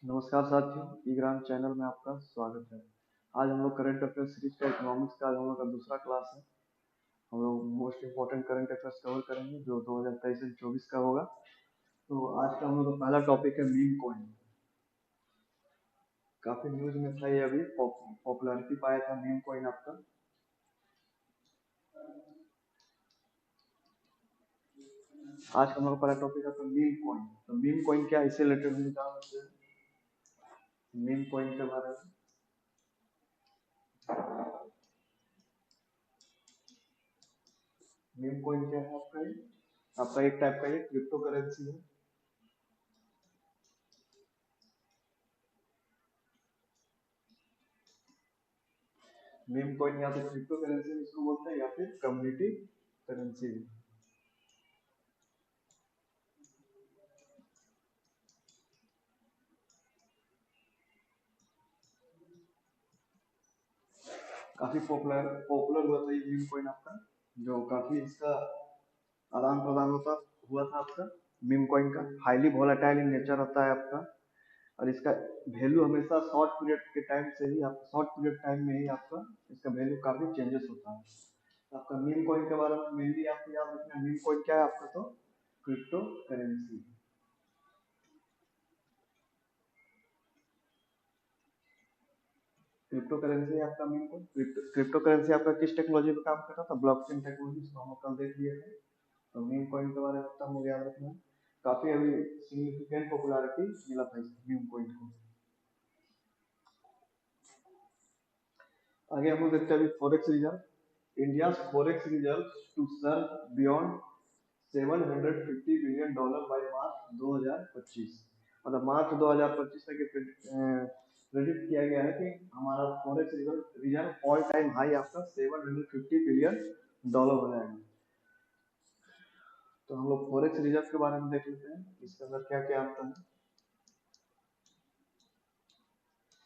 नमस्कार साथियों, ईग्राम चैनल में आपका स्वागत है। आज हम लोग करंट अफेयर सीरीज का इकोनॉमिक्स का आज हम लोग का दूसरा क्लास है। हम लोग most important current affairs cover करेंगे जो 2023 से 24 का होगा। तो आज का हम लोग का पहला टॉपिक है मीम कॉइन। काफी न्यूज में था ये, अभी पॉपुलैरिटी पाया था मीम कॉइन आपका। आज का हम लोग का पहला टॉपिक है मीम कॉइन। तो मीम कॉइन क्या है, इससे रिलेटेड हम जान सकते हैं मीम कॉइन के बारे में। मीम कॉइन क्या है आपका, ये आपका एक टाइप का ये क्रिप्टो करेंसी है। मीम कॉइन या तो क्रिप्टो करेंसी इसको बोलते हैं या फिर कम्युनिटी करेंसी। काफी पॉपुलर पॉपुलर हुआ था ये मीम कॉइन आपका, जो काफी इसका आदान प्रदान होता हुआ था आपका। मीम कॉइन का हाईली वोलेटाइल इन नेचर होता है आपका, और इसका वैल्यू हमेशा शॉर्ट पीरियड के टाइम से ही आप शॉर्ट पीरियड टाइम में ही आपका इसका वैल्यू काफी चेंजेस होता है। तो आपका मीम कॉइन के बारे में मेनली आपको याद रखना है, मीम कॉइन क्या है आपका, तो क्रिप्टो करेंसी। क्रिप्टो करेंसी आपका मीम कॉइन। क्रिप्टो करेंसी आपका किस टेक्नोलॉजी पे काम कर रहा था, ब्लॉकचेन टेक्नोलॉजी, इसको हम कल देख लिए थे। तो मीम कॉइन के बारे में तो हम लोग याद रखना है। काफी अभी सिग्निफिकेंट पॉपुलैरिटी मिला था इस मीम कॉइन को। आगे हम लोग देखते हैं अभी forex reserve. India forex reserve to serve beyond $750 billion by March 2025। मतलब मार्च 2025 तक प्रेडिक्ट किया गया है कि हमारा forex reserve reserve all time high आपका $750 बिलियन हो जाएगा। तो हम लोग फॉरेक्स रिजर्व के बारे में देख लेते हैं, इसके अंदर क्या क्या आता है।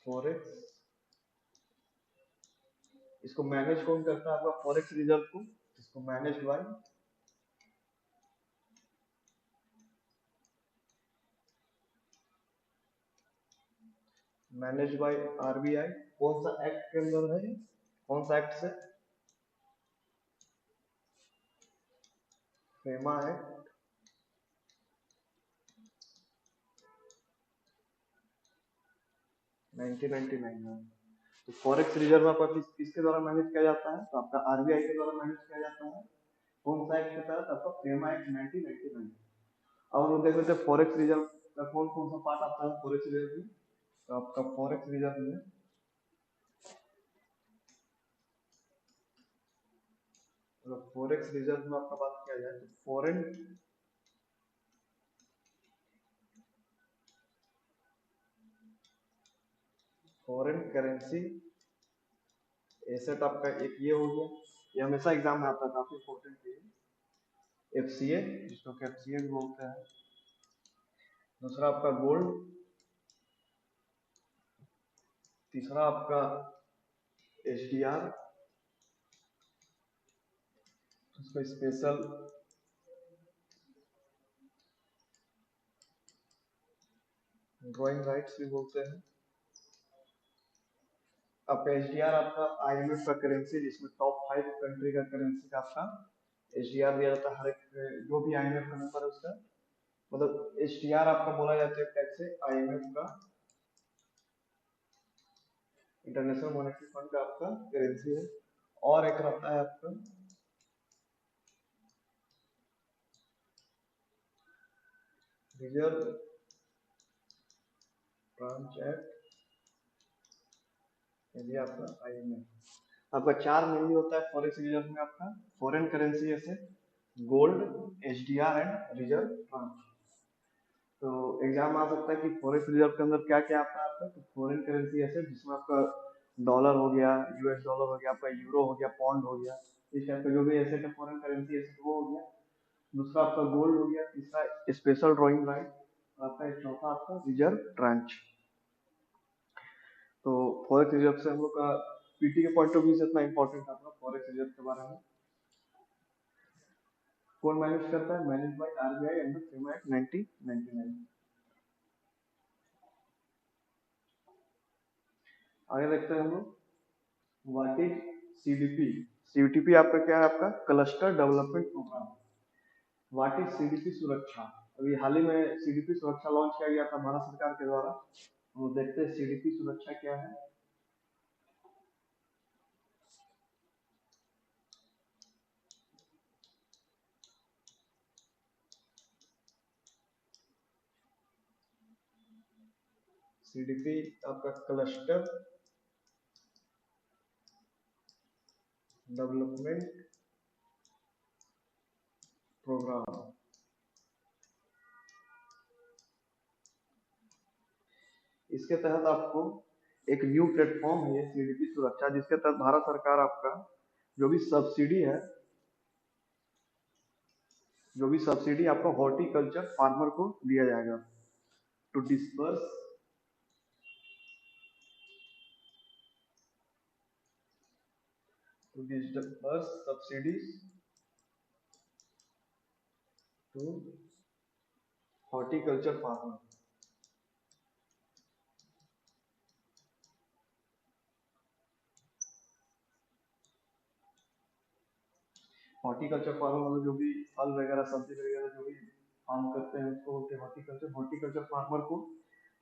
फॉरेक्स, इसको मैनेज कौन करता है आपका फॉरेक्स रिजर्व को, इसको मैनेज बाय आरबीआई। कौन सा एक्ट के अंदर है, कौन सा एक्ट से, फेमा एक्ट 1999 में। तो फॉरेक्स रिजर्व आपका किसके द्वारा मैनेज किया जाता है, तो आपका आरबीआई के द्वारा मैनेज किया जाता है। कौन सा एक्ट के तहत, आपका फेमा एक्ट 1999। अब हम लोग देख लेते हैं फॉरेक्स रिजर्व का कौन कौन सा पार्ट आता है फॉरेक्स रिजर्व में। तो आपका फॉरेक्स रिजर्व में, अगर फॉरेक्स रिजर्व में आपका बात किया जाए तो फॉरेन करेंसी एसेट आपका एक ये हो गया। ये हमेशा एग्जाम में आता है, काफी इंपॉर्टेंट है। एफसीए, जिसको एफसीए भी बोलते हैं। दूसरा आपका गोल्ड। तीसरा आपका एचडीआर, उसको स्पेशल ड्राइंग राइट्स भी बोलते हैं। आपका एचडीआर आपका आईएमएफ का करेंसी, जिसमें टॉप 5 कंट्री का करेंसी का आपका एचडीआर दिया जाता है हर एक, जो भी आईएमएफ का मेंबर है उसका। मतलब एचडीआर आपका बोला जाता है टैक्स से आईएमएफ का, इंटरनेशनल मॉनेटरी फंड का आपका करेंसी है। और एक रहता है आपका रिजर्व ब्रांच एक्ट, ये भी आपका आईएमएफ। आपका चार मेनली होता है फॉरेक्स रिजर्व में, आपका foreign currency asset, gold, HDR and reserve tranche. तो एग्जाम आ सकता है कि फॉरेक्स रिजर्व के अंदर क्या क्या आता है आपका, तो फॉरेन करेंसी एसेट, जिसमें आपका डॉलर हो गया, यूएस डॉलर हो गया, आपका यूरो हो गया, पॉन्ड हो गया, इस टाइप का जो भी एसेट है फॉरेन करेंसी एसेट वो हो गया। दूसरा आपका गोल्ड हो गया, तीसरा स्पेशल ड्राइंग राइट, आपका चौथा आपका रिजर्व ट्रांच। तो फॉरेक्स रिजर्व से हम लोग का पीटी के पॉइंट ऑफ व्यू से इतना इंपॉर्टेंट आपका फॉरेक्स रिजर्व के बारे में। कौन मैनेज करता है, manage by RBI under FEMA act 1999। आगे देखते हैं हम लोग, व्हाट इज सीडीपी। सीडीपी आपका क्या है, आपका cluster development programme. What is CDP Suraksha. अभी हाल ही में सीडीपी सुरक्षा लॉन्च किया गया था भारत सरकार के द्वारा। वो देखते हैं सीडीपी सुरक्षा क्या है। सीडीपी आपका क्लस्टर डेवलपमेंट प्रोग्राम। इसके तहत आपको एक न्यू प्लेटफॉर्म है सीडीपी सुरक्षा, जिसके तहत भारत सरकार आपका जो भी सब्सिडी है, जो भी सब्सिडी आपका हॉर्टिकल्चर फार्मर को दिया जाएगा। To disperse subsidies to horticulture farmer. Horticulture farmer मतलब जो भी फल वगैरह सब्जी वगैरह जो भी फार्म करते हैं उसको बोलते हैं हॉर्टिकल्चर। हॉर्टिकल्चर फार्मर को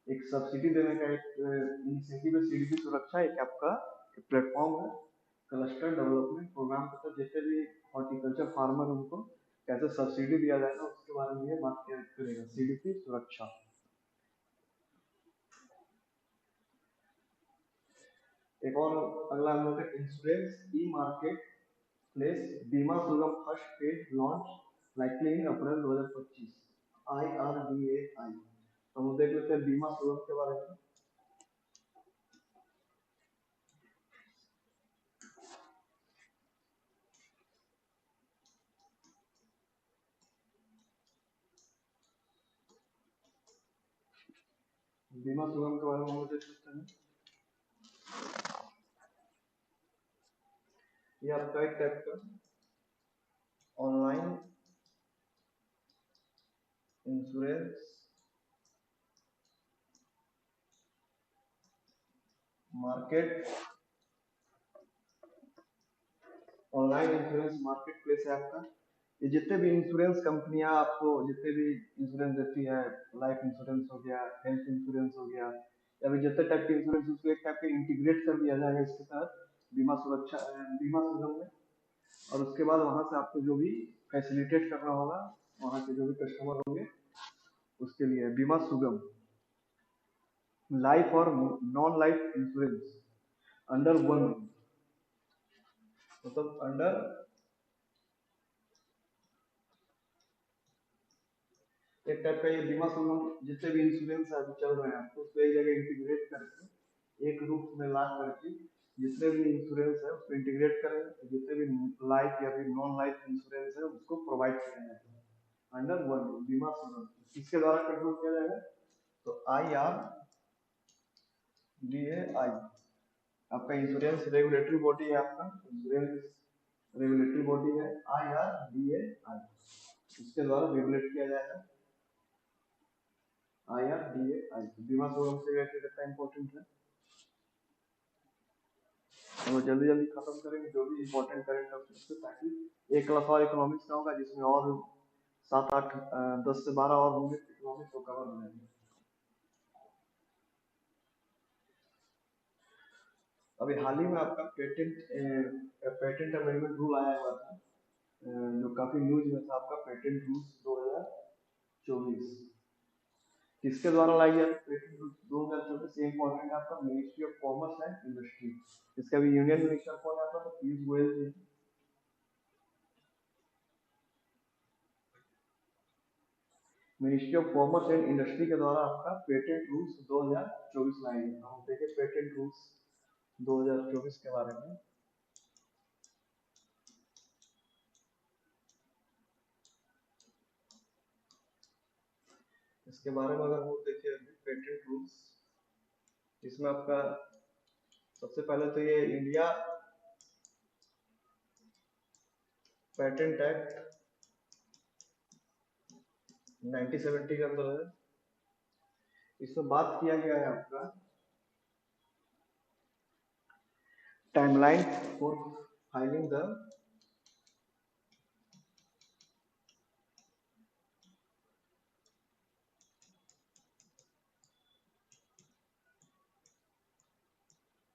एक सब्सिडी देने का एक इनिशिएटिव है सीडीपी सुरक्षा, एक आपका प्लेटफॉर्म है क्लस्टर डेवलपमेंट प्रोग्राम के तहत। जितने भी हॉर्टिकल्चर फार्मर उनको कैसे सब्सिडी दिया जाएगा उसके बारे में ये बात करेगा सीडीपी सुरक्षा। एक और अगला हम लोग का इंश्योरेंस ई मार्केट प्लेस बीमा सुगम फर्स्ट फेज लॉन्च लाइकली इन अप्रैल 2025। IRDAI। तो हम देख लेते हैं बीमा सुगम के बारे में। बीमा सुगम के बारे में हम देख सकते हैं। ये आपका एक टाइप का online insurance market, online insurance market place है आपका। ये जितने भी इंश्योरेंस कंपनियां आपको जितने भी इंश्योरेंस देती है, लाइफ इंश्योरेंस हो गया, हेल्थ इंश्योरेंस हो गया, या फिर जितने टाइप के इंश्योरेंस उसको एक टाइप के इंटीग्रेट कर दिया जाएगा इसके तहत बीमा सुरक्षा बीमा सुगम में। और उसके बाद वहां से आपको जो भी फैसिलिटेट करना होगा, वहां के जो भी कस्टमर होंगे उसके लिए बीमा सुगम। लाइफ और non life insurance under one, मतलब अंडर एक टाइप का ये बीमा सुगम। जितने भी इंश्योरेंस अभी चल रहे हैं आपको उसको एक जगह इंटीग्रेट करके एक रूप में ला करके जितने भी इंश्योरेंस है उसको इंटीग्रेट करें, जितने भी लाइफ या फिर नॉन लाइफ इंश्योरेंस है उसको प्रोवाइड किया जाता है अंडर वन बीमा सुगम। किसके द्वारा कंट्रोल किया जाएगा, तो IRDAI आपका इंश्योरेंस रेगुलेटरी बॉडी है, आपका इंश्योरेंस रेगुलेटरी बॉडी है IRDAI, इसके द्वारा रेगुलेट किया जाएगा। IRDAI बीमा सुगम से रिलेटेड कितना इंपॉर्टेंट है। और जल्दी जल्दी खत्म करेंगे जो भी इंपॉर्टेंट करंट अफेयर्स है, ताकि एक क्लास और इकोनॉमिक्स का होगा जिसमें और 7 8 10 से 12 और होंगे इकोनॉमिक्स को कवर हो जाएंगे। अभी हाल ही में आपका पेटेंट अमेंडमेंट रूल आया हुआ था, जो काफी न्यूज में था आपका पेटेंट रूल्स 2024। किसके द्वारा लाई गया पेटेंट रूल्स 2024, ये इंपॉर्टेंट है आपका ministry of commerce and industry. इसका भी यूनियन मिनिस्टर कौन है आपका, तो Piyush Goyal ji. Ministry of commerce and industry के द्वारा आपका पेटेंट रूल्स 2024 लाए गए। हम देखें पेटेंट रूल्स 2024 के बारे में। इसके बारे में अगर हम देखिए पेटेंट रूल्स, इसमें आपका सबसे पहले तो ये इंडिया पेटेंट एक्ट 1970 के अंदर है। इसमें बात किया गया है आपका timeline for filing the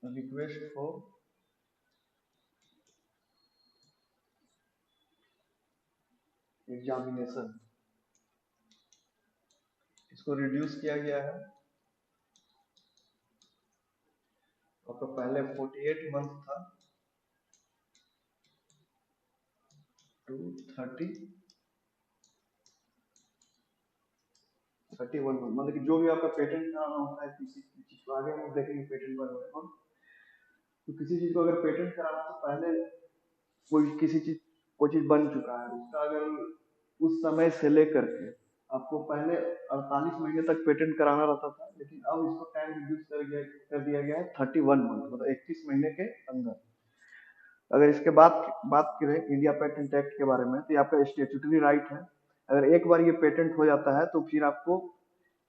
request for examination, इसको रिड्यूस किया गया है। आपका पहले 48 मंथ था टू 31 मंथ, मतलब कि जो भी आपका पेटेंट कराना होता है किसी चीज को, आगे हम देखेंगे पेटेंट बारे में। तो किसी चीज को अगर पेटेंट कराना तो पहले कोई किसी चीज कोई चीज बन चुका है उसका, अगर उस समय से लेकर के आपको पहले 48 महीने तक पेटेंट कराना रहता था, लेकिन अब इसको टाइम रिड्यूस कर दिया गया है 31 मंथ, मतलब 31 महीने के अंदर। अगर इसके बात करें इंडिया पेटेंट एक्ट के बारे में, तो ये आपका स्टेचुटरी राइट है। अगर एक बार ये पेटेंट हो जाता है तो फिर आपको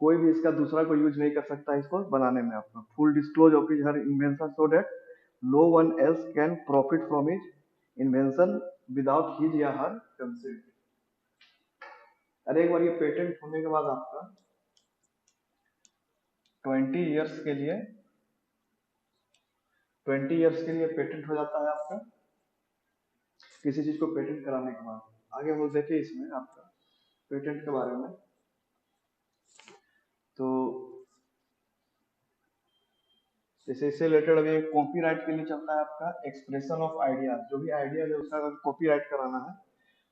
कोई भी इसका दूसरा कोई यूज नहीं कर सकता है इसको बनाने में। आपका full disclose of his her invention so that no one else can profit from his invention without his या हर कंसेंट। अरे एक बार ये पेटेंट होने के बाद आपका 20 इयर्स के लिए 20 इयर्स के लिए पेटेंट हो जाता है आपका, किसी चीज को पेटेंट कराने के बाद। आगे हम लोग देखिए इसमें आपका पेटेंट के बारे में। तो जैसे इससे रिलेटेड अभी एक कॉपीराइट के लिए चलता है आपका एक्सप्रेशन ऑफ आइडिया, जो भी आइडिया है उसका अगर कॉपीराइट कराना है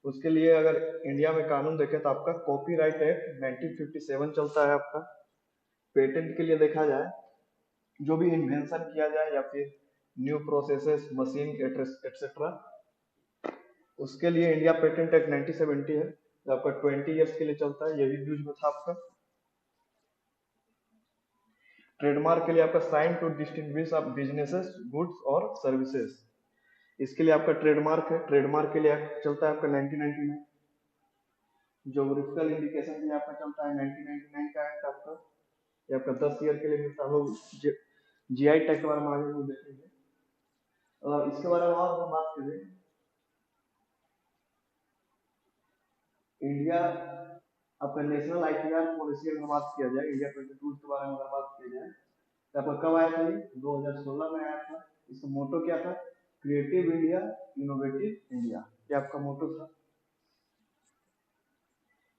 उसके लिए अगर इंडिया में कानून देखें तो आपका कॉपीराइट एक्ट 1957 चलता है आपका। पेटेंट के लिए देखा जाए, जो भी इन्वेंशन किया जाए या फिर न्यू प्रोसेसेस मशीन एटसेट्रा, उसके लिए इंडिया पेटेंट एक्ट 1970 है, तो आपका 20 इयर्स के लिए चलता है, ये भी यूज में था आपका। ट्रेडमार्क के लिए आपका sign to distinguish of businesses goods और सर्विसेज, इसके लिए आपका ट्रेडमार्क है। ट्रेडमार्क के लिए चलता है आपका 1999। जोग्राफिकल इंडिकेशन के लिए आपका चलता है 1999 का एक्ट आपका, ये आपका 10 ईयर के लिए मिलता है। लोग जीआई टैग के बारे में आगे लोग देखेंगे। और इसके बारे में और हम बात करें, इंडिया आपका नेशनल आईटीआर पॉलिसी अगर बात किया जाए, इंडिया पेटेंट रूल्स के बारे में अगर बात किया जाए, तो आपका कब आया था? ये 2016 में आया था। इसका मोटो क्या था? क्रिएटिव इंडिया, इनोवेटिव इंडिया, ये आपका मोटो था।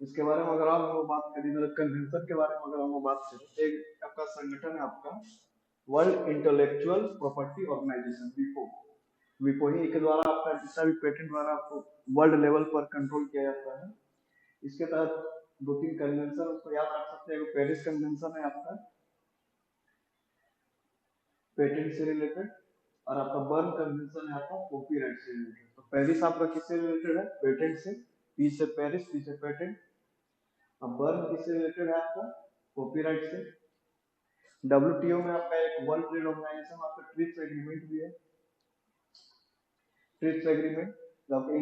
इसके बारे में अगर आप हम बात करें, मतलब कन्वेंशन के बारे में अगर हम बात करें, एक आपका संगठन है आपका वर्ल्ड इंटेलेक्चुअल प्रॉपर्टी ऑर्गेनाइजेशन, विपो। विपो ही के द्वारा आपका जितना भी पेटेंट द्वारा आपको वर्ल्ड लेवल पर कंट्रोल किया जाता है। इसके तहत दो तीन कन्वेंशन उसको याद रख सकते हैं। पेरिस कन्वेंशन है आपका पेटेंट से रिलेटेड, और आपका बर्न कन्वेंशन है आपका कॉपीराइट से रिलेटेड। तो पेरिस आपका किससे रिलेटेड है? पेटेंट से। पी से पेरिस, पी से पेटेंट। अब बर्न किससे रिलेटेड है आपका? कॉपीराइट से। डब्ल्यूटीओ में आपका एक वर्ल्ड ट्रेड ऑर्गेनाइजेशन आपका ट्रिप्स एग्रीमेंट भी है। ट्रिप्स एग्रीमेंट जो आपका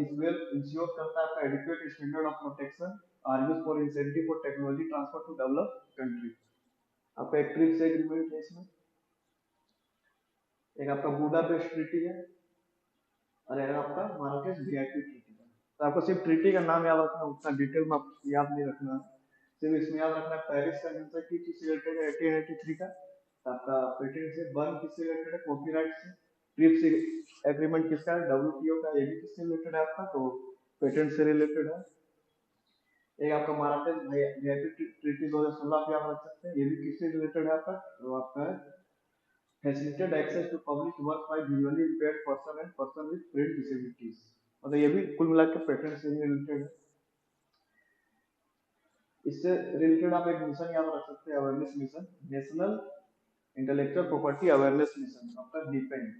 इंश्योर करता है आपका adequate standard of protection are use for incentive for technology transfer to develop country. आपका एक ट्रिप्स एग्रीमेंट है इसमें। एक आपका बुडापेस्ट ट्रीटी है, और एक आपका मार्केट वीआईपी ट्रीटी है। तो आपको सिर्फ ट्रीटी का नाम याद रखना, उतना डिटेल में आपको याद नहीं रखना। सिर्फ इसमें याद रखना पेरिस कन्वेंशन की चीज से रिलेटेड है 1883 का। तो आपका पेटेंट से। बर्न किससे रिलेटेड है? कॉपीराइट से। ट्रिप्स एग्रीमेंट किसका है? डब्ल्यूटीओ का। ये भी किससे रिलेटेड है आपका? तो पेटेंट से रिलेटेड है। एक आपका मार्केट वीआईपी ट्रीटी 2016 पे आप रख सकते हैं, ये भी किससे रिलेटेड है आपका? तो आपका facilitate access to public work by visually impaired person and person with brain disabilities, मतलब ये भी कुल मिला के पेटेंट से ही रिलेटेड है। इससे रिलेटेड आप एक मिशन याद रख सकते हैं, awareness mission, national intellectual property awareness mission, आपका डिपेंड,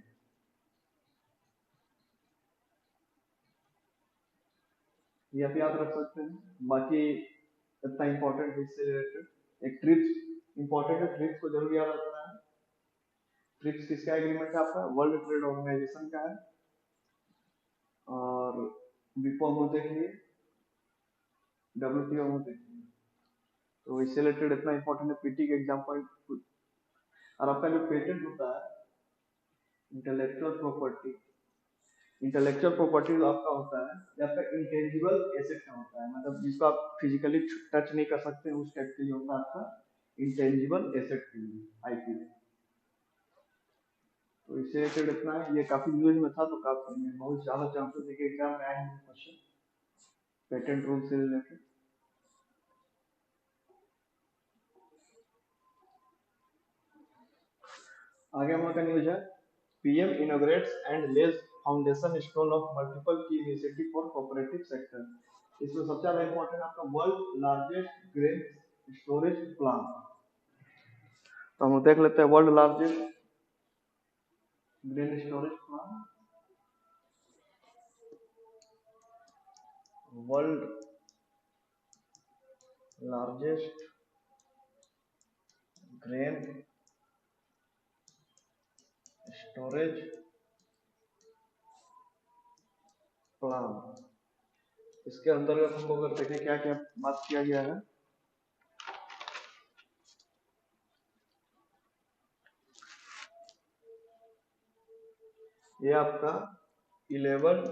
ये आप याद रख सकते हैं। बाकी इतना इंपॉर्टेंट है इससे रिलेटेड। एक ट्रिप्स इंपॉर्टेंट है, ट्रिप्स को जरूर याद रखना है। ट्रिप्स किसका एग्रीमेंट है आपका? वर्ल्ड ट्रेड ऑर्गेनाइजेशन का है। और विपो में देख लिए, डब्ल्यूटीओ में देख लिए। तो इससे रिलेटेड इतना इंपॉर्टेंट है, पीटी के एग्जाम पॉइंट। और आपका जो पेटेंट होता है, इंटेलेक्चुअल प्रॉपर्टी, इंटेलेक्चुअल प्रॉपर्टी आपका होता है ये आपका इंटेंजिबल एसेट का होता है, मतलब जिसको आप फिजिकली टच नहीं कर सकते उस टाइप के लिए होता है आपका इंटेंजिबल एसेट के लिए आईपी। तो इससे रिलेटेड इतना है, ये काफी यूज में था तो काफी बहुत ज्यादा चांसेस है कि एग्जाम में आए हैं क्वेश्चन पेटेंट रूल से रिलेटेड। आगे हम लोग का न्यूज है, PM inaugurates and lays foundation stone of multiple key initiative for cooperative sector. इसमें सबसे ज्यादा इंपॉर्टेंट आपका world largest grain storage plan. तो हम देख लेते हैं world largest grain storage plan, world largest grain storage plan. इसके अंतर्गत हम लोग अगर देखें क्या क्या बात किया गया है, ये आपका 11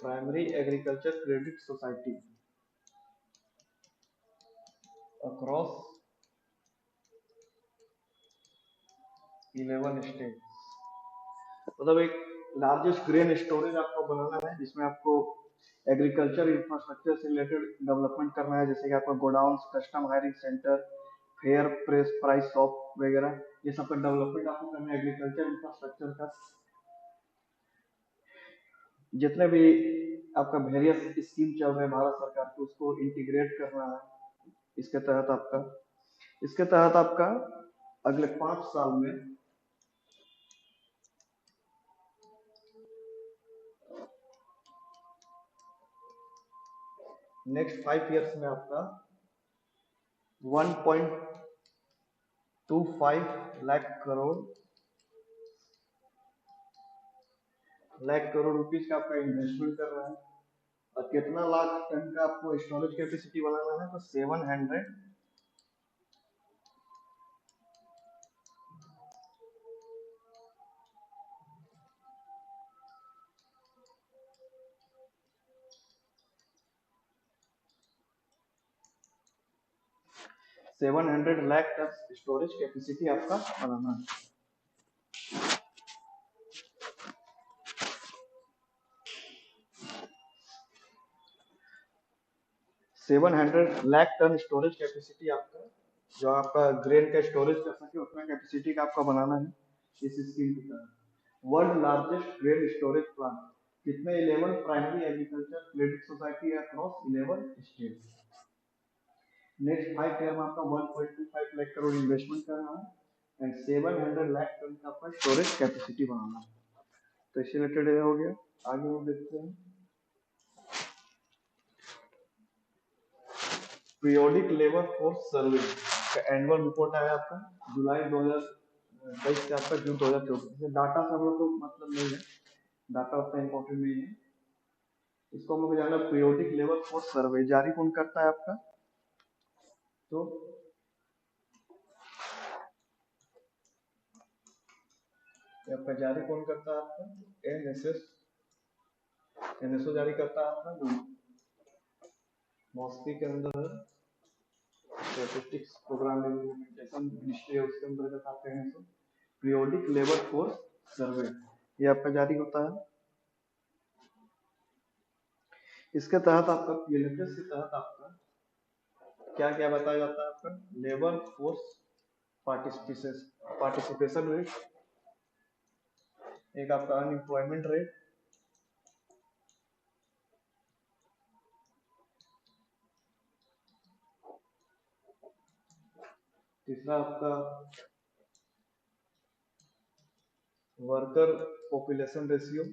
primary agriculture credit society across 11 state, मतलब एक लार्जेस्ट ग्रेन स्टोरेज आपको बनाना है जिसमें आपको एग्रीकल्चर इंफ्रास्ट्रक्चर से रिलेटेड डेवलपमेंट करना है, जैसे कि आपका godown, custom hiring centre, fair press price shop वगैरह, ये सब का डेवलपमेंट आपको करना है एग्रीकल्चर इंफ्रास्ट्रक्चर का। जितने भी आपका वेरियस स्कीम चल रहे हैं भारत सरकार के उसको इंटीग्रेट करना है इसके तहत आपका। इसके तहत आपका अगले 5 साल में नेक्स्ट 5 इयर्स में आपका 1.25 लाख करोड़ रुपीस का आपका इन्वेस्टमेंट कर रहा है। और कितना लाख टन का आपको स्टोरेज कैपेसिटी बनाना है, तो 700 लाख टन स्टोरेज कैपेसिटी आपका बनाना है। 700 लाख टन स्टोरेज कैपेसिटी आपका, जो आपका ग्रेन का स्टोरेज कर सके उतना कैपेसिटी का आपका बनाना है इस स्कीम के तहत। World largest grain storage plan, कितने 11 प्राइमरी एग्रीकल्चर क्रेडिट सोसाइटी है अक्रॉस 11 स्टेट। नेक्स्ट 5 ईयर में आपका 1.25 लाख करोड़ इन्वेस्टमेंट करना है एंड 700 लाख टन का आपका स्टोरेज कैपेसिटी बनाना है। तो इससे रिलेटेड हो गया। आगे हम देखते हैं, पीरियोडिक लेबर फोर्स सर्वे का एनुअल रिपोर्ट आया आपका जुलाई 2023 से आपका जून 2024। डाटा से हम लोग को मतलब नहीं है, डाटा उतना इंपॉर्टेंट नहीं है। इसको हम लोग जाना, पीरियोडिक लेबर फोर्स सर्वे जारी कौन करता है आपका, तो आपका जारी कौन करता है आपका एनएसओ जारी करता है आपका, जो मॉस्पी के अंदर है, स्टैटिस्टिक्स प्रोग्राम इम्प्लीमेंटेशन मिनिस्ट्री है उसके अंतर्गत आते हैं। तो पीरियोडिक लेबर फोर्स सर्वे ये आपका जारी होता है। इसके तहत आपका पीएलएफएस के तहत आपका क्या क्या बताया जाता है, आपका लेबर फोर्स पार्टिसिपेशन रेट, एक आपका अनएम्प्लॉयमेंट रेट, तीसरा आपका वर्कर पॉपुलेशन रेशियो,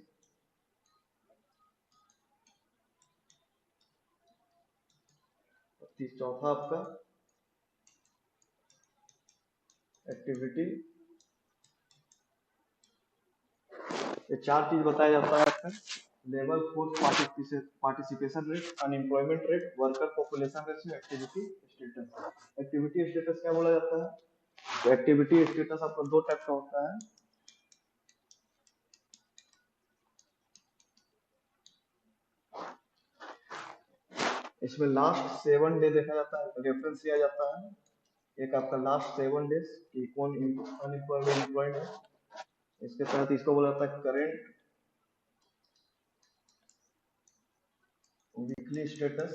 चौथा आपका एक्टिविटी ये चार चीज बताया जाता है आपका। Labour force participation rate, unemployment rate, worker population ratio, activity status. Activity status क्या बोला जाता है? तो एक्टिविटी स्टेटस आपका दो टाइप का होता है। इसमें लास्ट 7 डे देखा जाता है, रेफरेंस लिया जाता है। एक आपका लास्ट 7 डेज कि कौन अनएम्प्लॉयड एम्प्लॉयड है, इसके तहत इसको बोला जाता है करेंट वीकली स्टेटस।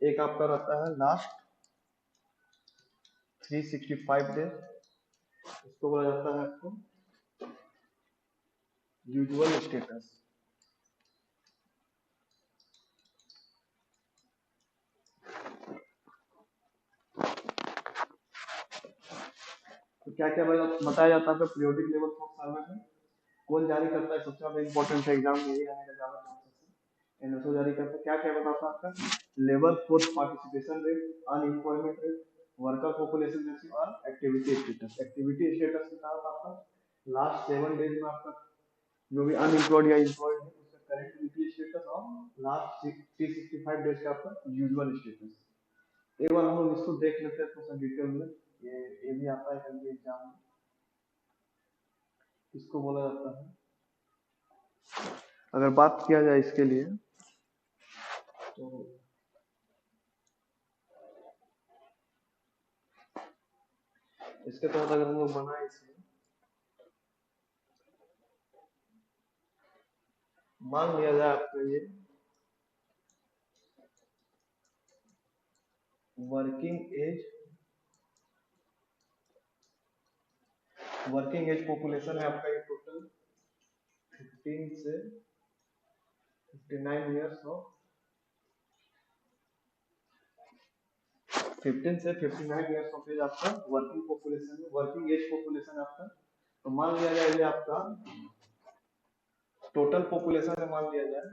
एक आपका रहता है लास्ट 365 डेज, इसको बोला जाता है आपको यूजुअल स्टेटस। तो क्या क्या बताया जाता है पीरियोडिक लेवल फोर्स सर्वे में? कौन जारी करता है? सबसे ज्यादा इंपॉर्टेंट है, एग्जाम में यही आएगा ज्यादा चांसेस है। एनएसओ जारी करता है। क्या क्या बताता है आपका? Labour force participation rate, unemployment rate, worker population ratio और एक्टिविटी स्टेटस। एक्टिविटी स्टेटस के साथ आपका लास्ट 7 डेज में आपका जो भी अनएम्प्लॉयड या एम्प्लॉयड है उसका करंट वीकली स्टेटस और लास्ट 365 डेज का आपका यूजुअल स्टेटस। एक बार हम लोग इसको देख लेते हैं थोड़ा सा डिटेल में। ये भी आता है कभी एग्जाम में। इसको बोला जाता है, अगर बात किया जाए इसके लिए तो इसके तहत अगर हम लोग बनाए इसे, मान लिया जाए आपका ये वर्किंग एज पॉपुलेशन है आपका, ये टोटल 15 से 59 ईयर्स हो, 15 से 59 ईयर्स ऑफ एज आपका वर्किंग पॉपुलेशन है, वर्किंग एज पॉपुलेशन आपका। तो मान लिया जाए ये आपका टोटल पॉपुलेशन है, मान लिया जाए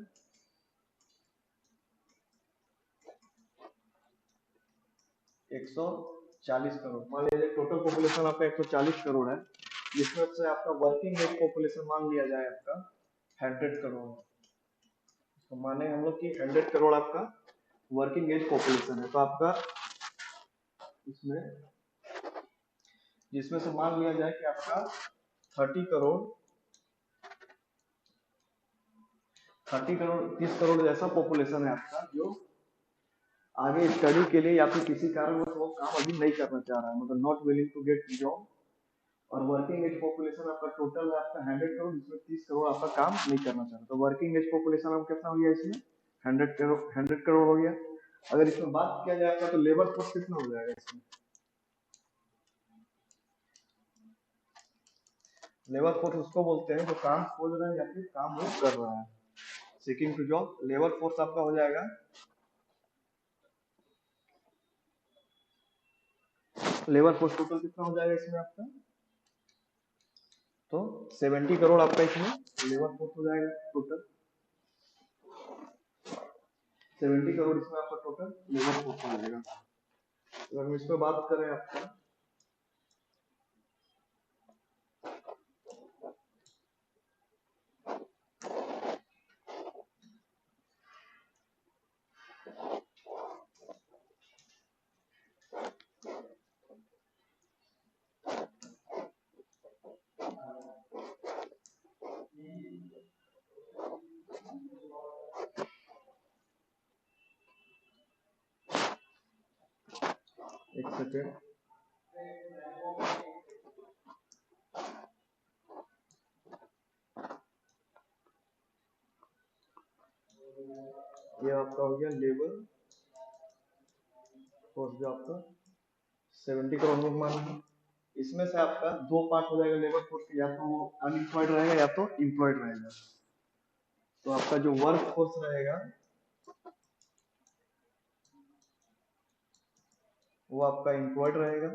140 करोड़। मान लिया जाए टोटल पॉपुलेशन आपका 140 करोड़ है, जिसमें से आपका वर्किंग एज पॉपुलेशन मान लिया जाए आपका 100 करोड़। तो माने हम लोग कि 100 करोड़ आपका वर्किंग एज पॉपुलेशन है। तो आपका इसमें जिसमें से मान लिया जाए कि आपका 30 करोड़ जैसा पॉपुलेशन है आपका, जो आगे स्टडी के लिए या फिर किसी कारण वो काम अभी नहीं करना चाह रहा है, मतलब not willing to get job. और वर्किंग एज पॉपुलेशन आपका टोटल है आपका 100 करोड़, जिसमें 30 करोड़ आपका काम नहीं करना चाह रहा। तो वर्किंग एज पॉपुलेशन आपका कितना हो गया इसमें? 100 करोड़, 100 करोड़ हो गया। अगर इसमें बात किया जाए आपका तो लेबर फोर्स कितना हो जाएगा इसमें? लेबर फोर्स उसको बोलते हैं जो काम खोज रहा है या फिर काम वो कर रहा है, seeking to job. Labour force आपका हो जाएगा, लेबर फोर्स टोटल कितना हो जाएगा इसमें आपका? तो 70 करोड़ आपका इसमें लेबर फोर्स हो जाएगा टोटल। 70 करोड़ इसमें आपका टोटल लेबर फोर्स हो जाएगा। अगर हम इस पर बात करें आपका, एक सेकेंड, ये आपका हो गया लेबर फोर्स जो आपका 70 करोड़ लोग मान लो। इसमें से आपका दो पार्ट हो जाएगा लेबर फोर्स के, या तो वो अनएम्प्लॉयड रहेगा या तो एम्प्लॉयड रहेगा। तो आपका जो वर्क फोर्स रहेगा वो आपका एम्प्लॉयड रहेगा,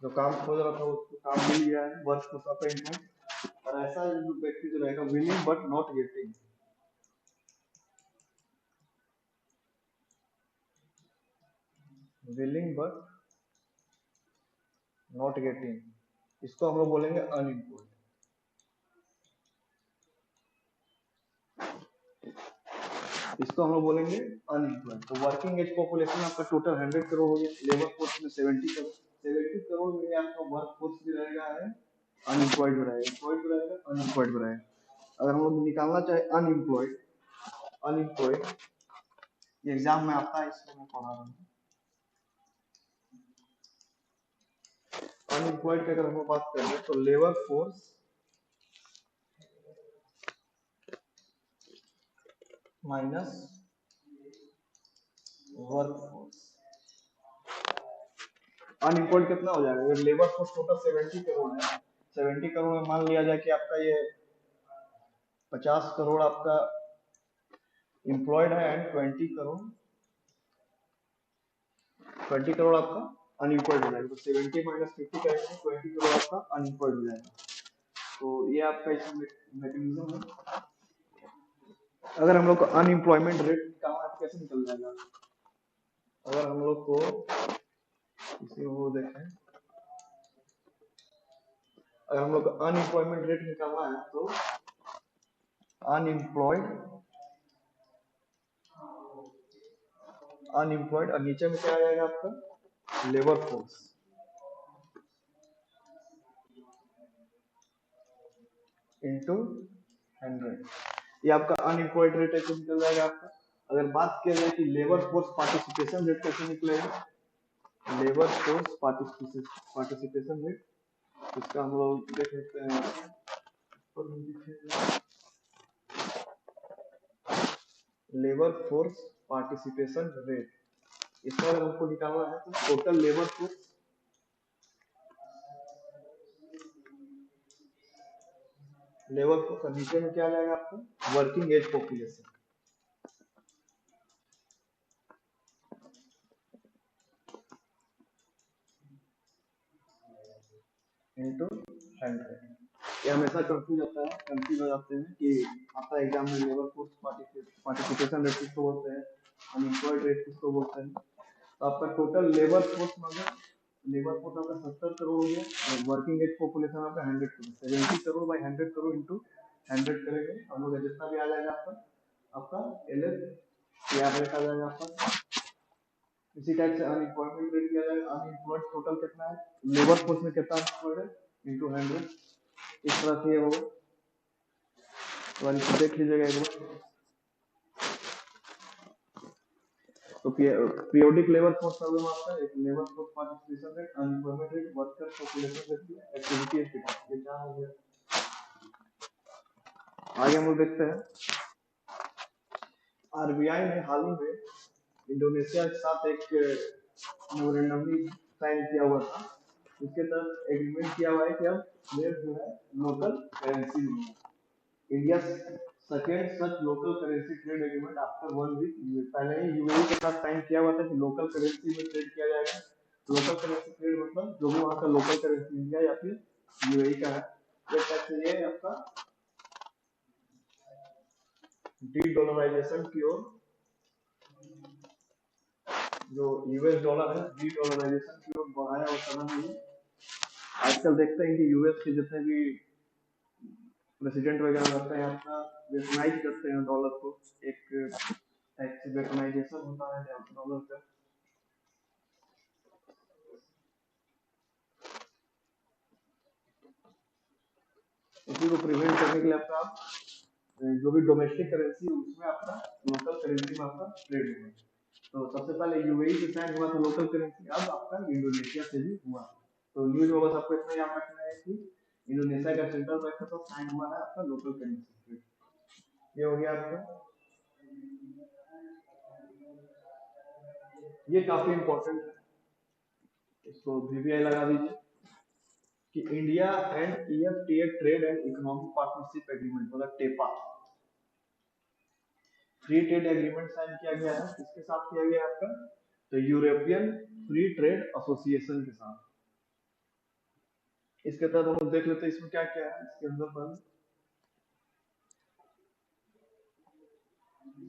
जो काम खोज रहा था उसको काम मिल गया है, वर्क फोर्स आपका एम्प्लॉयड। और ऐसा व्यक्ति जो रहेगा willing but not getting, willing but not getting, इसको हम लोग बोलेंगे अनएम्प्लॉयड। इसको हम लोग बोलेंगे अनएम्प्लॉयड। तो वर्किंग एज पॉपुलेशन आपका टोटल 100 करोड़ हो गया, लेबर फोर्स में 70 करोड़, 70 करोड़ में आपका वर्क फोर्स भी रहेगा है, अनएम्प्लॉयड भी रहेगा, एम्प्लॉयड भी रहेगा, अनएम्प्लॉयड भी रहेगा। अगर हम लोग निकालना चाहे अनएम्प्लॉयड, अनएम्प्लॉयड ये एग्जाम में आता है, इसको मैं पढ़ा रहा हूँ। अनएम्प्लॉयड की अगर हम लोग बात करें तो labour force minus work force, unemployed कितना हो जाएगा? अगर लेबर फोर्स टोटल 70 करोड़ है, 70 करोड़ में मान लिया जाए कि आपका ये 50 करोड़ आपका एम्प्लॉयड है एंड 20 करोड़ आपका अनएम्प्लॉयड हो जाएगा। तो 70 माइनस 50 करेंगे 20 करोड़ आपका अनएम्प्लॉयड हो जाएगा। तो ये आपका इसमें मैकेनिज्म है। अगर हम लोग को अनएम्प्लॉयमेंट रेट निकालना है तो कैसे निकल जाएगा? अगर हम लोग को इसे वो देखें, अगर हम लोग को अनएम्प्लॉयमेंट रेट निकालना है तो अनएम्प्लॉयड और नीचे में क्या आ जाएगा आपका लेबर फोर्स इंटू 100, ये आपका अनएम्प्लॉयड रेट ऐसे निकल जाएगा आपका। अगर बात किया जाए कि लेबर फोर्स पार्टिसिपेशन रेट कैसे निकलेगा, लेबर फोर्स पार्टिसिपेशन रेट, इसका हम लोग देख लेते हैं, लेबर फोर्स पार्टिसिपेशन रेट, इसका अगर हमको निकालना है तो टोटल लेबर फोर्स का नीचे में क्या आ जाएगा आपका वर्किंग एज पॉपुलेशन इनटू 100। ये हमेशा कंफ्यूज हो जाते हैं कि आपका एग्जाम में लेबर फोर्स पार्टिसिपेशन रेट किसको बोलते हैं, अनएम्प्लॉयड रेट किसको बोलते हैं। तो आपका टोटल लेबर फोर्स आपका 70 करोड़ हो गया और वर्किंग एज पॉपुलेशन आपका 100 करोड़, 70 करोड़ बाई 100 करोड़ इंटू 100 करेंगे हम लोग, जितना भी आ जाएगा आपका एल एस या रेट आ जाएगा आपका। इसी टाइप से अनएम्प्लॉयमेंट रेट किया जाएगा, अनएम्प्लॉयड टोटल कितना है, लेबर फोर्स में कितना अनएम्प्लॉयड है इंटू 100, इस तरह से ये होगा। तो इसे देख लीजिएगा एक बार। तो पीरियोडिक लेबर फोर्स प्रॉब्लम आपका एक labour force participation rate, unemployment rate, worker population rate, activity status, ये क्या हो गया। आगे हम लोग देखते हैं, आरबीआई ने हाल ही में इंडोनेशिया के साथ एक मेमोरेंडम साइन किया हुआ था, उसके तहत एग्रीमेंट किया हुआ है कि अब ये जो है लोकल करेंसी में India second such local currency trade agreement after 1 week. पहले ही यूएई के साथ साइन किया हुआ था कि लोकल करेंसी में ट्रेड किया जाएगा। लोकल करेंसी ट्रेड मतलब जो भी वहाँ का लोकल करेंसी इंडिया या फिर यूएई का है, ये आपका डी डॉलराइजेशन की ओर, जो यूएस डॉलर है डी डॉलराइजेशन की ओर बढ़ाया हुआ कदम है। आजकल देखते हैं कि यूएस के जितने भी प्रेसिडेंट वगैरह रहते हैं आपका वेटनाइज करते हैं डॉलर को, एक टैक्स वेटनाइजेशन होता है डॉलर का। इसी को प्रिवेंट करने के लिए आपका जो भी डोमेस्टिक करेंसी है उसमें आपका लोकल करेंसी में आपका ट्रेड होगा। तो सबसे पहले यूएई से साइन हुआ था लोकल करेंसी, अब आपका इंडोनेशिया से भी हुआ। तो न्यूज में बस आपको इतना याद रखना है कि इंडोनेशिया का सेंट्रल बैंक का साइन हुआ है आपका लोकल करेंसी ट्रेड, ये हो गया आपका। ये काफी इंपॉर्टेंट है, इसको वीवीआई लगा दीजिए कि India and EFTA trade and economic partnership agreement मतलब टेपा, फ्री ट्रेड एग्रीमेंट साइन किया गया है, किसके साथ किया गया है आपका, तो यूरोपियन फ्री ट्रेड एसोसिएशन के साथ। इसके तहत हम लोग देख लेते हैं इसमें क्या क्या है इसके अंदर पर।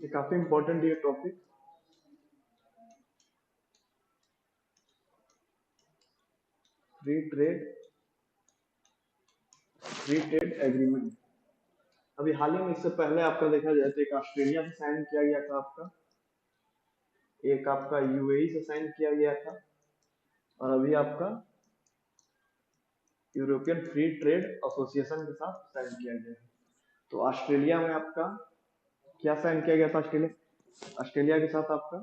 ये काफी इंपॉर्टेंट ये topic, trade free trade agreement. अभी हाल ही में इससे पहले आपका देखा जाए तो एक ऑस्ट्रेलिया से साइन किया गया था आपका, एक आपका यूएई से साइन किया गया था, और अभी आपका यूरोपियन फ्री ट्रेड एसोसिएशन के साथ साइन किया गया है। तो ऑस्ट्रेलिया में आपका क्या साइन किया गया था ऑस्ट्रेलिया के साथ आपका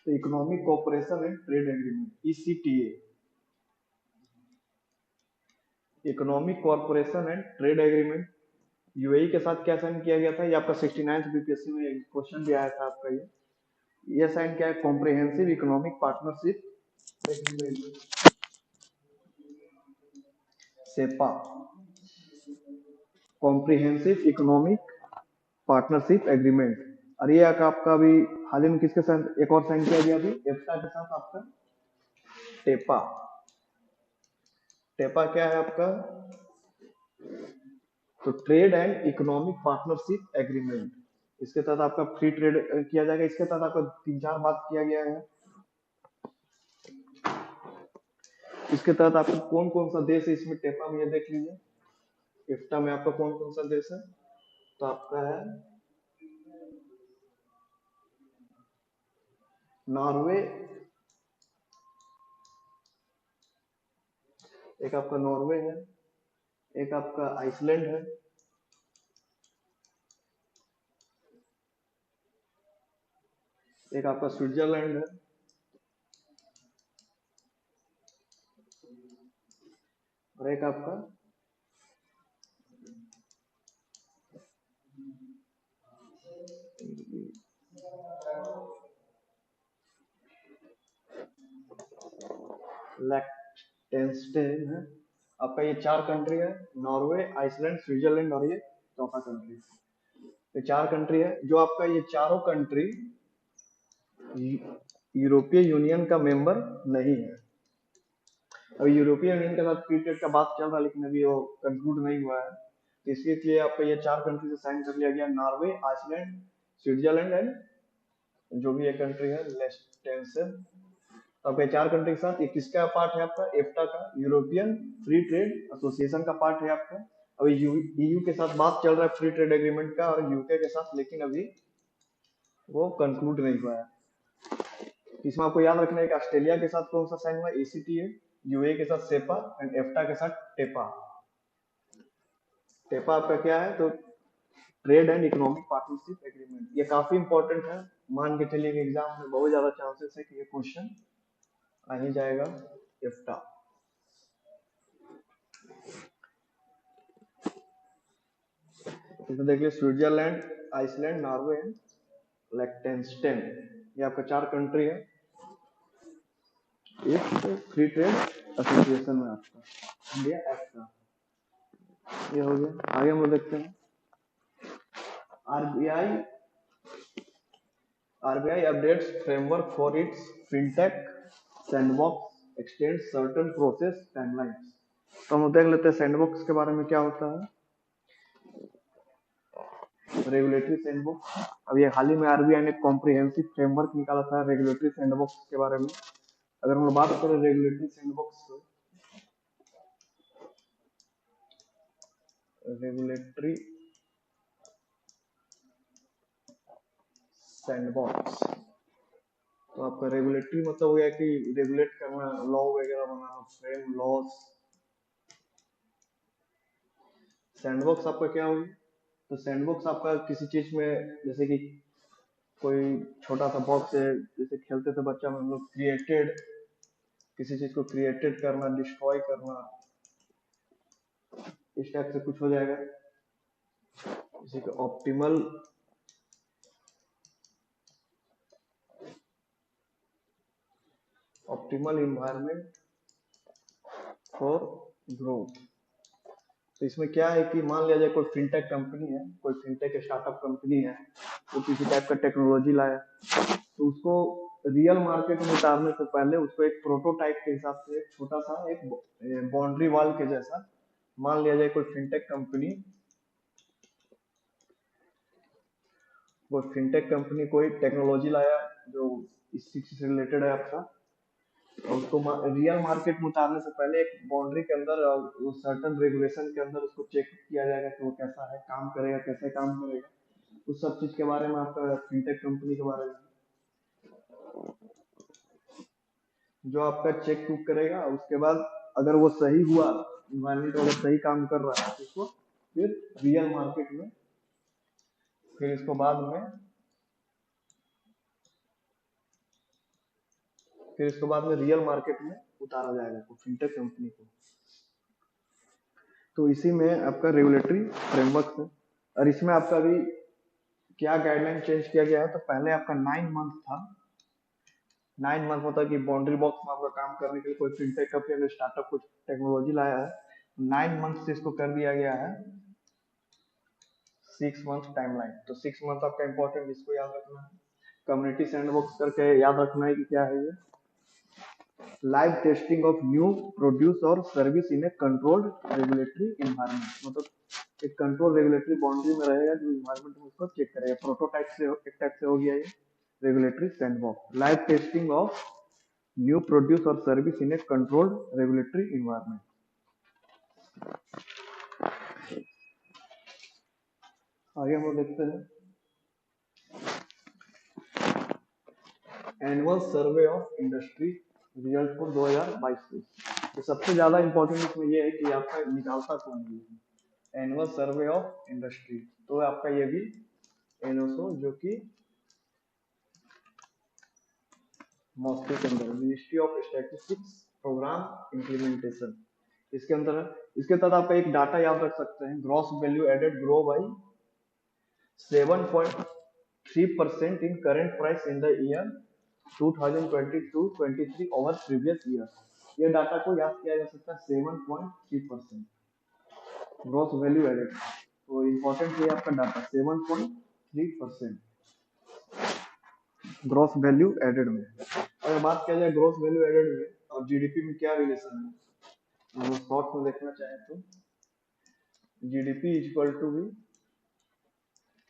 तो economic cooperation and trade agreement ECTA, economic cooperation and trade agreement. UAE के साथ क्या साइन किया गया था, ये आपका 69th बीपीएससी में क्वेश्चन भी आया था आपका। ये साइन क्या है, comprehensive economic partnership agreement, CEPA, comprehensive economic partnership agreement. और ये आपका अभी हाल ही में किसके साथ एक और साइन किया गया अभी एफ्टा के साथ आपका टेपा। टेपा क्या है आपका, तो trade and economic partnership agreement. इसके तहत आपका फ्री ट्रेड किया जाएगा। इसके तहत आपका 3-4 बात किया गया है। इसके तहत आपको कौन कौन सा देश है इसमें टेपा में, ये देख लीजिए। इफ्टा में आपका कौन कौन सा देश है, तो आपका है नॉर्वे, एक आपका नॉर्वे है, एक आपका आइसलैंड है, एक आपका स्विट्जरलैंड है, और एक आपका लिechtenstein है। आपका ये 4 कंट्री है, नॉर्वे, आइसलैंड, स्विट्जरलैंड और ये चौथा कंट्री। ये 4 कंट्री है जो आपका ये चारों कंट्री यूरोपीय यूनियन का मेंबर नहीं है। अभी यूरोपीय यूनियन के साथ फ्री ट्रेड का बात चल रहा है, लेकिन अभी वो कंक्लूड नहीं हुआ है। तो इसके लिए आपका ये 4 कंट्री से साइन कर लिया गया, नॉर्वे, आइसलैंड, स्विट्जरलैंड एंड जो भी एक कंट्री है लिechtenstein। अब ये 4 कंट्री के साथ ये किसका पार्ट है आपका, एफ्टा का, यूरोपियन फ्री ट्रेड एसोसिएशन का पार्ट है आपका। अभी ईयू के साथ बात चल रहा है फ्री ट्रेड एग्रीमेंट का, और यूके के साथ, लेकिन अभी वो कंक्लूड नहीं हुआ है। इसमें आपको याद रखना है कि ऑस्ट्रेलिया के साथ कौन सा साइन हुआ, एसीटीए, यूए के साथ सेपा एंड एफ्टा के साथ टेपा। टेपा आपका क्या है, तो trade and economic partnership agreement. ये काफी इंपॉर्टेंट है, मान के चलिए एग्जाम में बहुत ज्यादा चांसेस है कि ये क्वेश्चन आ ही जाएगा एफ्टा। इसमें देखिए स्विट्जरलैंड, आइसलैंड, नॉर्वे, लिechtenstein, ये आपका 4 कंट्री है एक फ्री ट्रेड एसोसिएशन में आपका इंडिया एफ्टा। ये हो गया। आगे हम लोग देखते हैं RBI RBI updates framework for its fintech sandbox extend certain process timelines. तो हम देख लेते हैं सैंडबॉक्स के बारे में क्या होता है। रेगुलेटरी सैंडबॉक्स, अब ये हाल ही में आरबीआई ने कॉम्प्रिहेंसिव फ्रेमवर्क निकाला था रेगुलेटरी सैंडबॉक्स के बारे में। अगर हम लोग बात करें रेगुलेटरी सैंडबॉक्स, रेगुलेटरी सैंडबॉक्स, तो आपका रेगुलेटरी मतलब हो गया कि रेगुलेट करना, लॉ वगैरह बनाना, फ्रेम लॉज। सैंडबॉक्स आपका क्या होगी, तो सैंडबॉक्स आपका किसी चीज में, जैसे कि कोई छोटा सा बॉक्स है, जैसे खेलते थे बच्चा में हम लोग, क्रिएटेड, किसी चीज को क्रिएटेड करना, डिस्ट्रॉय करना, इस टाइप से कुछ हो जाएगा। जैसे कि ऑप्टिमल इन्वायरमेंट फॉर ग्रोथ। तो इसमें क्या है कि मान लिया जाए कोई फिनटेक कंपनी है, कोई फिनटेक स्टार्टअप कंपनी है, तो किसी टाइप का टेक्नोलॉजी लाया, तो उसको रियल मार्केट में उतारने से पहले उसको एक प्रोटोटाइप के हिसाब से एक छोटा सा एक बाउंड्री वॉल के जैसा, मान लिया जाए कोई फिनटेक कंपनी, कोई फिनटेक कंपनी कोई टेक्नोलॉजी लाया जो इस चीज से रिलेटेड है आपका, और उसको रियल मार्केट में उतारने से पहले एक बाउंड्री के अंदर वो सर्टन रेगुलेशन के अंदर उसको चेक किया जाएगा कि वो कैसा है, काम करेगा, कैसे काम करेगा, उस सब चीज के बारे में आपका फिनटेक कंपनी के बारे में जो आपका चेक कुक करेगा। उसके बाद अगर वो सही हुआ, इन्वायरमेंट अगर सही काम कर रहा है तो उसको फिर रियल मार्केट में, फिर इसको बाद में, फिर इसको बाद में रियल मार्केट में उतारा जाएगा तो फिनटेक कंपनी को। तो इसी में आपका रेगुलेटरी फ्रेमवर्क है। और इसमें आपका अभी क्या गाइडलाइन चेंज किया गया है, तो पहले आपका 9 मंथ था। 9 मंथ होता है कि बाउंड्री बॉक्स में आपका काम करने के लिए कोई फिनटेक कंपनी स्टार्टअप कुछ टेक्नोलॉजी लाया है, 9 मंथ से इसको कर दिया गया है 6 मंथ टाइमलाइन। तो 6 मंथ आपका इंपॉर्टेंट, इसको याद रखना है। कम्युनिटी सैंडबॉक्स करके याद रखना है कि क्या है ये, live testing of new produce और service in a controlled regulatory environment. मतलब एक कंट्रोल रेगुलेटरी बाउंड्री में रहेगा जो इन्वायरमेंट में उसको चेक करेगा। प्रोटोटाइप से एक टाइप से हो गया ये regulatory sandbox, live testing of new produce और service in a controlled regulatory environment. आगे हम लोग देखते हैं annual survey of industry result for 2022। तो सबसे ज्यादा इंपॉर्टेंट इसमें ये है कि आपका निकालता कौन है एनुअल सर्वे ऑफ इंडस्ट्री। तो आपका ये भी एनओसो, जो कि मॉस्को के अंदर ministry of statistics programme implementation, इसके अंदर है। इसके तहत आपका एक डाटा याद रख सकते हैं, gross value added grow by 7.3% in current price in the year 2022-23 over previous year. ये डाटा को याद किया जा सकता है 7.3% ग्रॉस वैल्यू एडेड। तो इम्पोर्टेंट है आपका डाटा 7.3% ग्रॉस वैल्यू एडेड में। अगर बात किया जाए ग्रॉस वैल्यू एडेड में और जीडीपी में क्या रिलेशन है, हम शॉर्ट में देखना चाहें तो जीडीपी इज इक्वल टू भी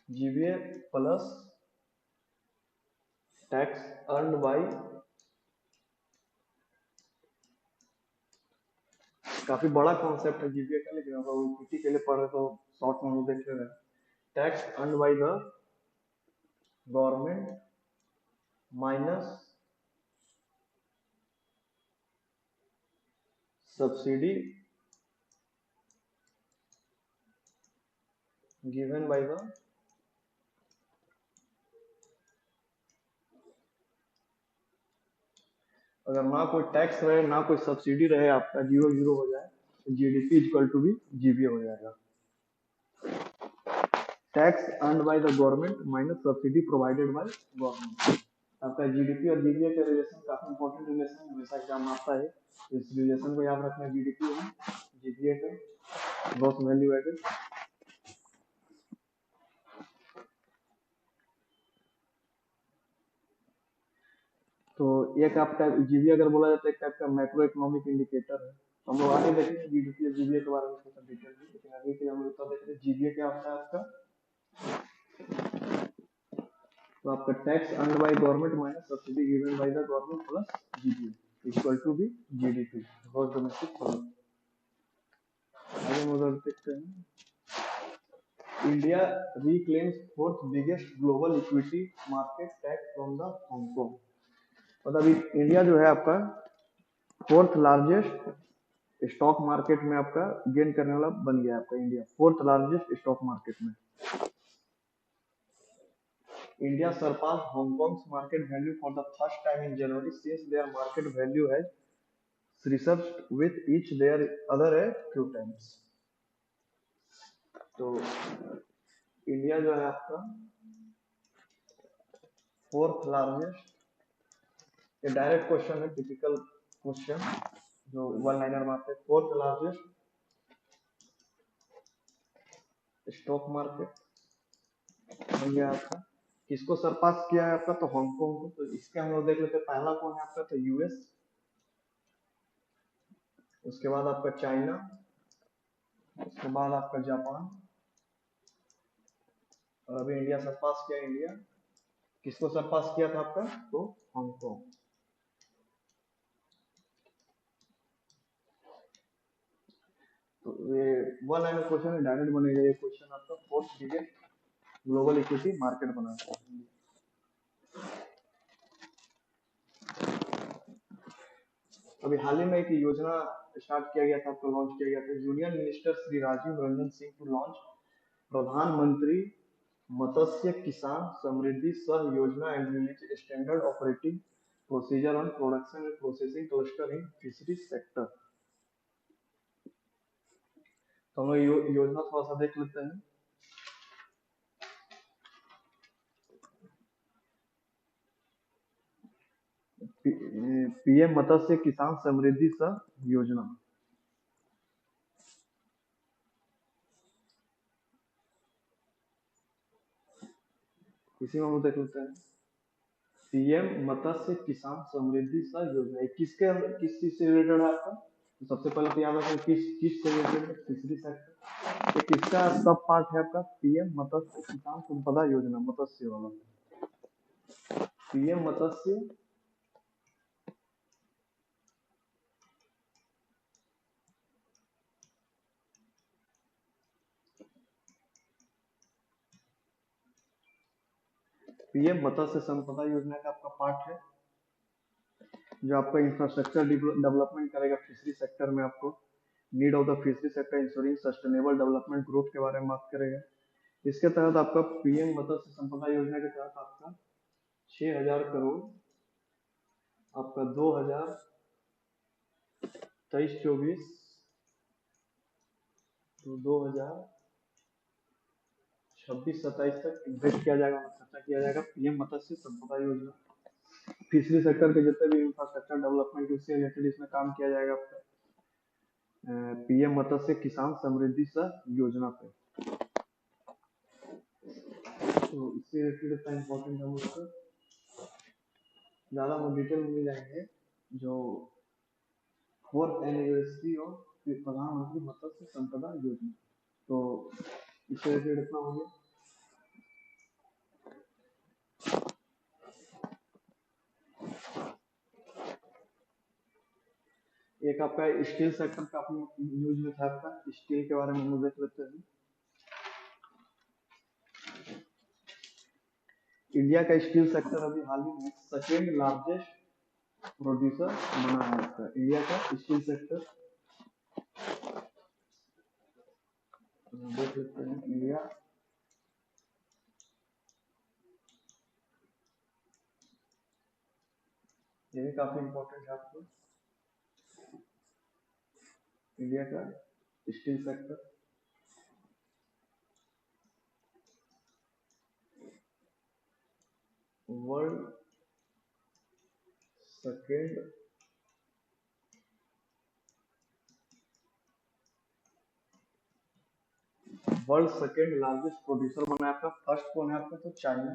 GVA plus tax earned by, काफी बड़ा कॉन्सेप्ट है जीवीए का, लेकिन अगर वो पीटी के लिए पढ़ रहे तो शॉर्ट में वो देख ले रहे हैं। Tax earned by the government minus subsidy given by the, अगर ना कोई टैक्स रहे ना कोई सब्सिडी रहे, आपका जीरो जीरो हो जाए, तो जीडीपी इक्वल टू भी जीबीए हो जाएगा। Tax earned bye the government minus subsidy provided by government. आपका जीडीपी और जीबीए का रिलेशन काफी इंपॉर्टेंट रिलेशन है, हमेशा एग्जाम आता है। इस रिलेशन को याद रखना है, जीडीपी है जीबीए का ग्रॉस वैल्यू एडेड। तो एक आपका जीबीए अगर बोला जाता है एक टाइप का मैक्रो इकोनॉमिक इंडिकेटर है। तो हम लोग आगे देखेंगे जीडीपी और जीबीए के बारे में थोड़ा डिटेल में, लेकिन अभी के लिए हम लोग तो देख रहे हैं जीबीए क्या होता है आपका। तो आपका tax earned by government minus subsidy given by the government plus GDP equal to भी जीडीपी ग्रॉस डोमेस्टिक प्रोडक्ट। आगे हम उधर देखते हैं India reclaims fourth biggest global equity market tax from the Hong Kong. मतलब इंडिया जो है आपका फोर्थ लार्जेस्ट स्टॉक मार्केट में आपका गेन करने वाला बन गया आपका India fourth largest stock market में। India surpassed Hong Kong's market value for the first time in January since their market value has researched with each their other a few times। तो India जो है आपका fourth largest, ये direct question है, typical question जो one liner में आते हैं। फोर्थ लार्जेस्ट स्टॉक मार्केट बन गया आपका, किसको सरपास किया है आपका, तो हांगकांग को। तो इसके हम लोग देख लेते हैं, पहला कौन है आपका, तो यूएस, उसके बाद आपका चाइना, उसके बाद आपका जापान, और अभी इंडिया सरपास किया। इंडिया किसको सरपास किया था आपका, तो हांगकांग। ये वन लाइन क्वेश्चन है, डायरेक्ट बनेगा ये क्वेश्चन आपका। Fourth biggest global equity market बना है। अभी हाल ही में एक योजना स्टार्ट किया गया था, आपको लॉन्च किया गया था। Union minister Shri Rajiv Ranjan Singh to launch Pradhanmantri Matsya Kisan Samriddhi Sah Yojana and release standard operating procedure on production and processing cluster in fishery sector. तो हम लोग योजना थोड़ा सा देख लेते हैं। पीएम मत्स्य किसान समृद्धि सह योजना, इसी में हम देख लेते हैं। पीएम मत्स्य किसान समृद्धि सह योजना किस चीज से रिलेटेड है आपका? तो सबसे पहले तो याद रखें किस किस से रिलेटेड है, फिशरी सेक्टर। ये किसका सब पार्ट है आपका? पीएम मत्स्य किसान संपदा योजना, मत्स्य वाला। पीएम मत्स्य पीएम मत्स्य संपदा योजना का आपका पार्ट है, जो आपका इंफ्रास्ट्रक्चर डेवलपमेंट करेगा फिशरी सेक्टर में। आपको need of the fishery sector ensuring sustainable development growth के बारे में बात करेगा। इसके तहत आपका पीएम मत्स्य संपदा योजना के तहत आपका 6,000 करोड़ आपका 2023-24 तो 2026-27 तक इन्वेस्ट किया जाएगा, खर्चा किया जाएगा पीएम मत्स्य संपदा योजना। फिशरी सेक्टर के जितने भी इंफ्रास्ट्रक्चर डेवलपमेंट उससे रिलेटेड इसमें काम किया जाएगा आपका पीएम मत्स्य किसान समृद्धि सह योजना पे। तो इससे रिलेटेड इतना इम्पोर्टेंट है उसको ज़्यादा हम डिटेल में जाएंगे। जो फोर्थ एनिवर्सरी ऑफ प्रधानमंत्री मत्स्य संपदा योजना, तो इससे रिलेटेड इतना हो गया। एक आपका स्टील सेक्टर का अपनी न्यूज में था, आपका स्टील के बारे में हम देख लेते हैं। इंडिया का स्टील सेक्टर अभी हाल ही में सेकेंड लार्जेस्ट प्रोड्यूसर बना है आपका इंडिया का स्टील सेक्टर। देख लेते हैं इंडिया ये भी काफी इंपॉर्टेंट है आपको। इंडिया का steel sector world second largest producer बना है आपका। फर्स्ट कौन है आपका? तो चाइना।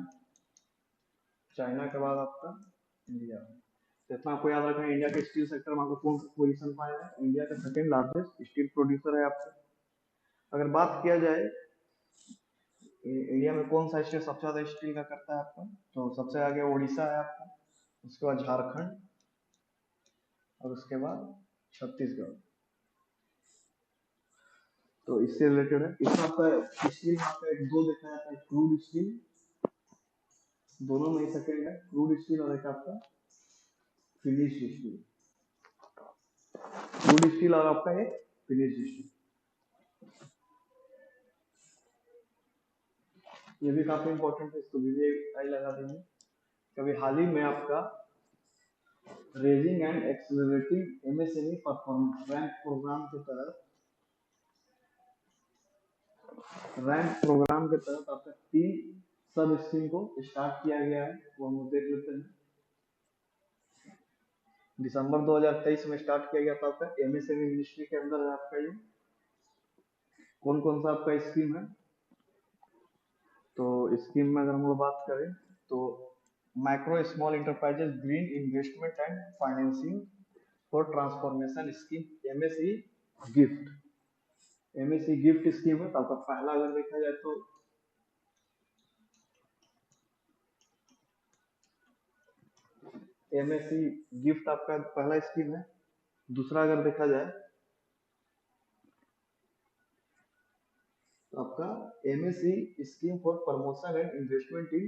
चाइना के बाद आपका इंडिया। तो इतना आपको याद रखना है, इंडिया के स्टील सेक्टर में आपको कौन सा पोजीशन पाएगा? इंडिया का सेकेंड लार्जेस्ट स्टील प्रोड्यूसर है आपका। अगर बात किया जाए इंडिया में कौन सा स्टेट सबसे ज्यादा स्टील का करता है आपका, तो सबसे आगे उड़ीसा है आपका, उसके बाद झारखंड और उसके बाद छत्तीसगढ़। तो इससे रिलेटेड है। इसमें आपका स्टील में आपका एक दो देखा जाता है, क्रूड स्टील, दोनों में ही सेकेंड है, क्रूड स्टील और एक आपका फिनिश स्टील। क्रूड स्टील और आपका एक फिनिश स्टील, ये भी काफी इंपॉर्टेंट है, इसको भी आई लगा देंगे। कभी हाल ही में आपका raising and accelerating MSME performance rank programme के तहत आपका 3 सब स्कीम को स्टार्ट किया गया है, वो हम देख लेते हैं। दिसंबर 2023 में स्टार्ट किया गया था आपका एमएसएमई मिनिस्ट्री के अंदर है आपका ये। कौन कौन सा आपका स्कीम है? तो स्कीम में अगर हम लोग बात करें तो micro small enterprises green investment and financing for transformation scheme MSE gift. MSE gift scheme है। तो आपका पहला अगर देखा जाए तो एमएसई गिफ्ट आपका पहला स्कीम है। दूसरा अगर देखा जाए आपका MSc scheme for promotion and investment in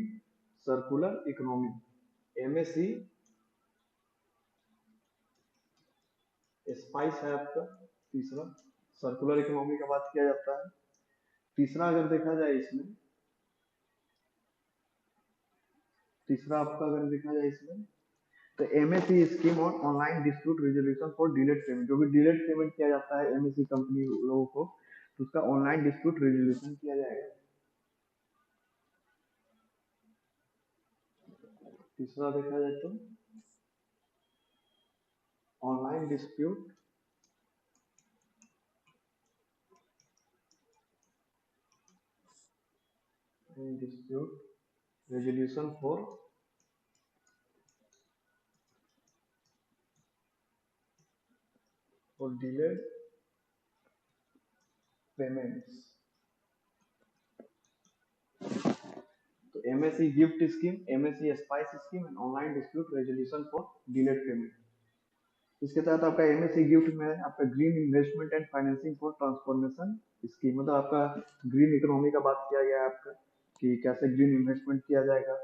circular economy, MSc spice है आपका तीसरा। सर्कुलर इकोनॉमी का बात किया जाता है। तीसरा अगर देखा जाए इसमें, तीसरा आपका अगर देखा जाए इसमें, तो MSc scheme on online dispute resolution for delayed payment, जो भी डिलेड पेमेंट किया जाता है एमएससी कंपनी लोगों को, तो उसका ऑनलाइन डिस्प्यूट रेजोल्यूशन किया जाएगा। तीसरा देखा जाए तो online dispute dispute resolution for delayed payments. तो MSC gift scheme, MSC spice scheme and online dispute resolution for delayed payment. इसके तहत आपका एमएससी गिफ्ट में आपका green investment and financing for transformation scheme, मतलब आपका ग्रीन इकोनॉमी का बात किया गया है आपका कि कैसे ग्रीन इन्वेस्टमेंट किया जाएगा।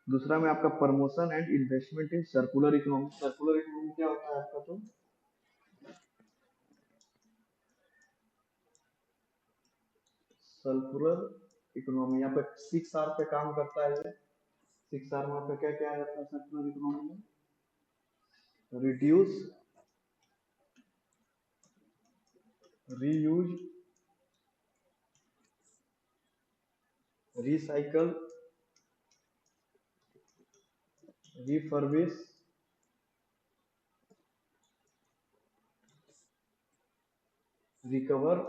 दूसरा में आपका promotion and investment in circular economy. Circular economy क्या होता है आपका, तो सर्कुलर इकोनॉमी यहाँ पे 6R पे काम करता है ये। 6R में आपका क्या क्या आ जाता है सर्कुलर इकोनॉमी में? Reduce, reuse, recycle, refurbish, recover,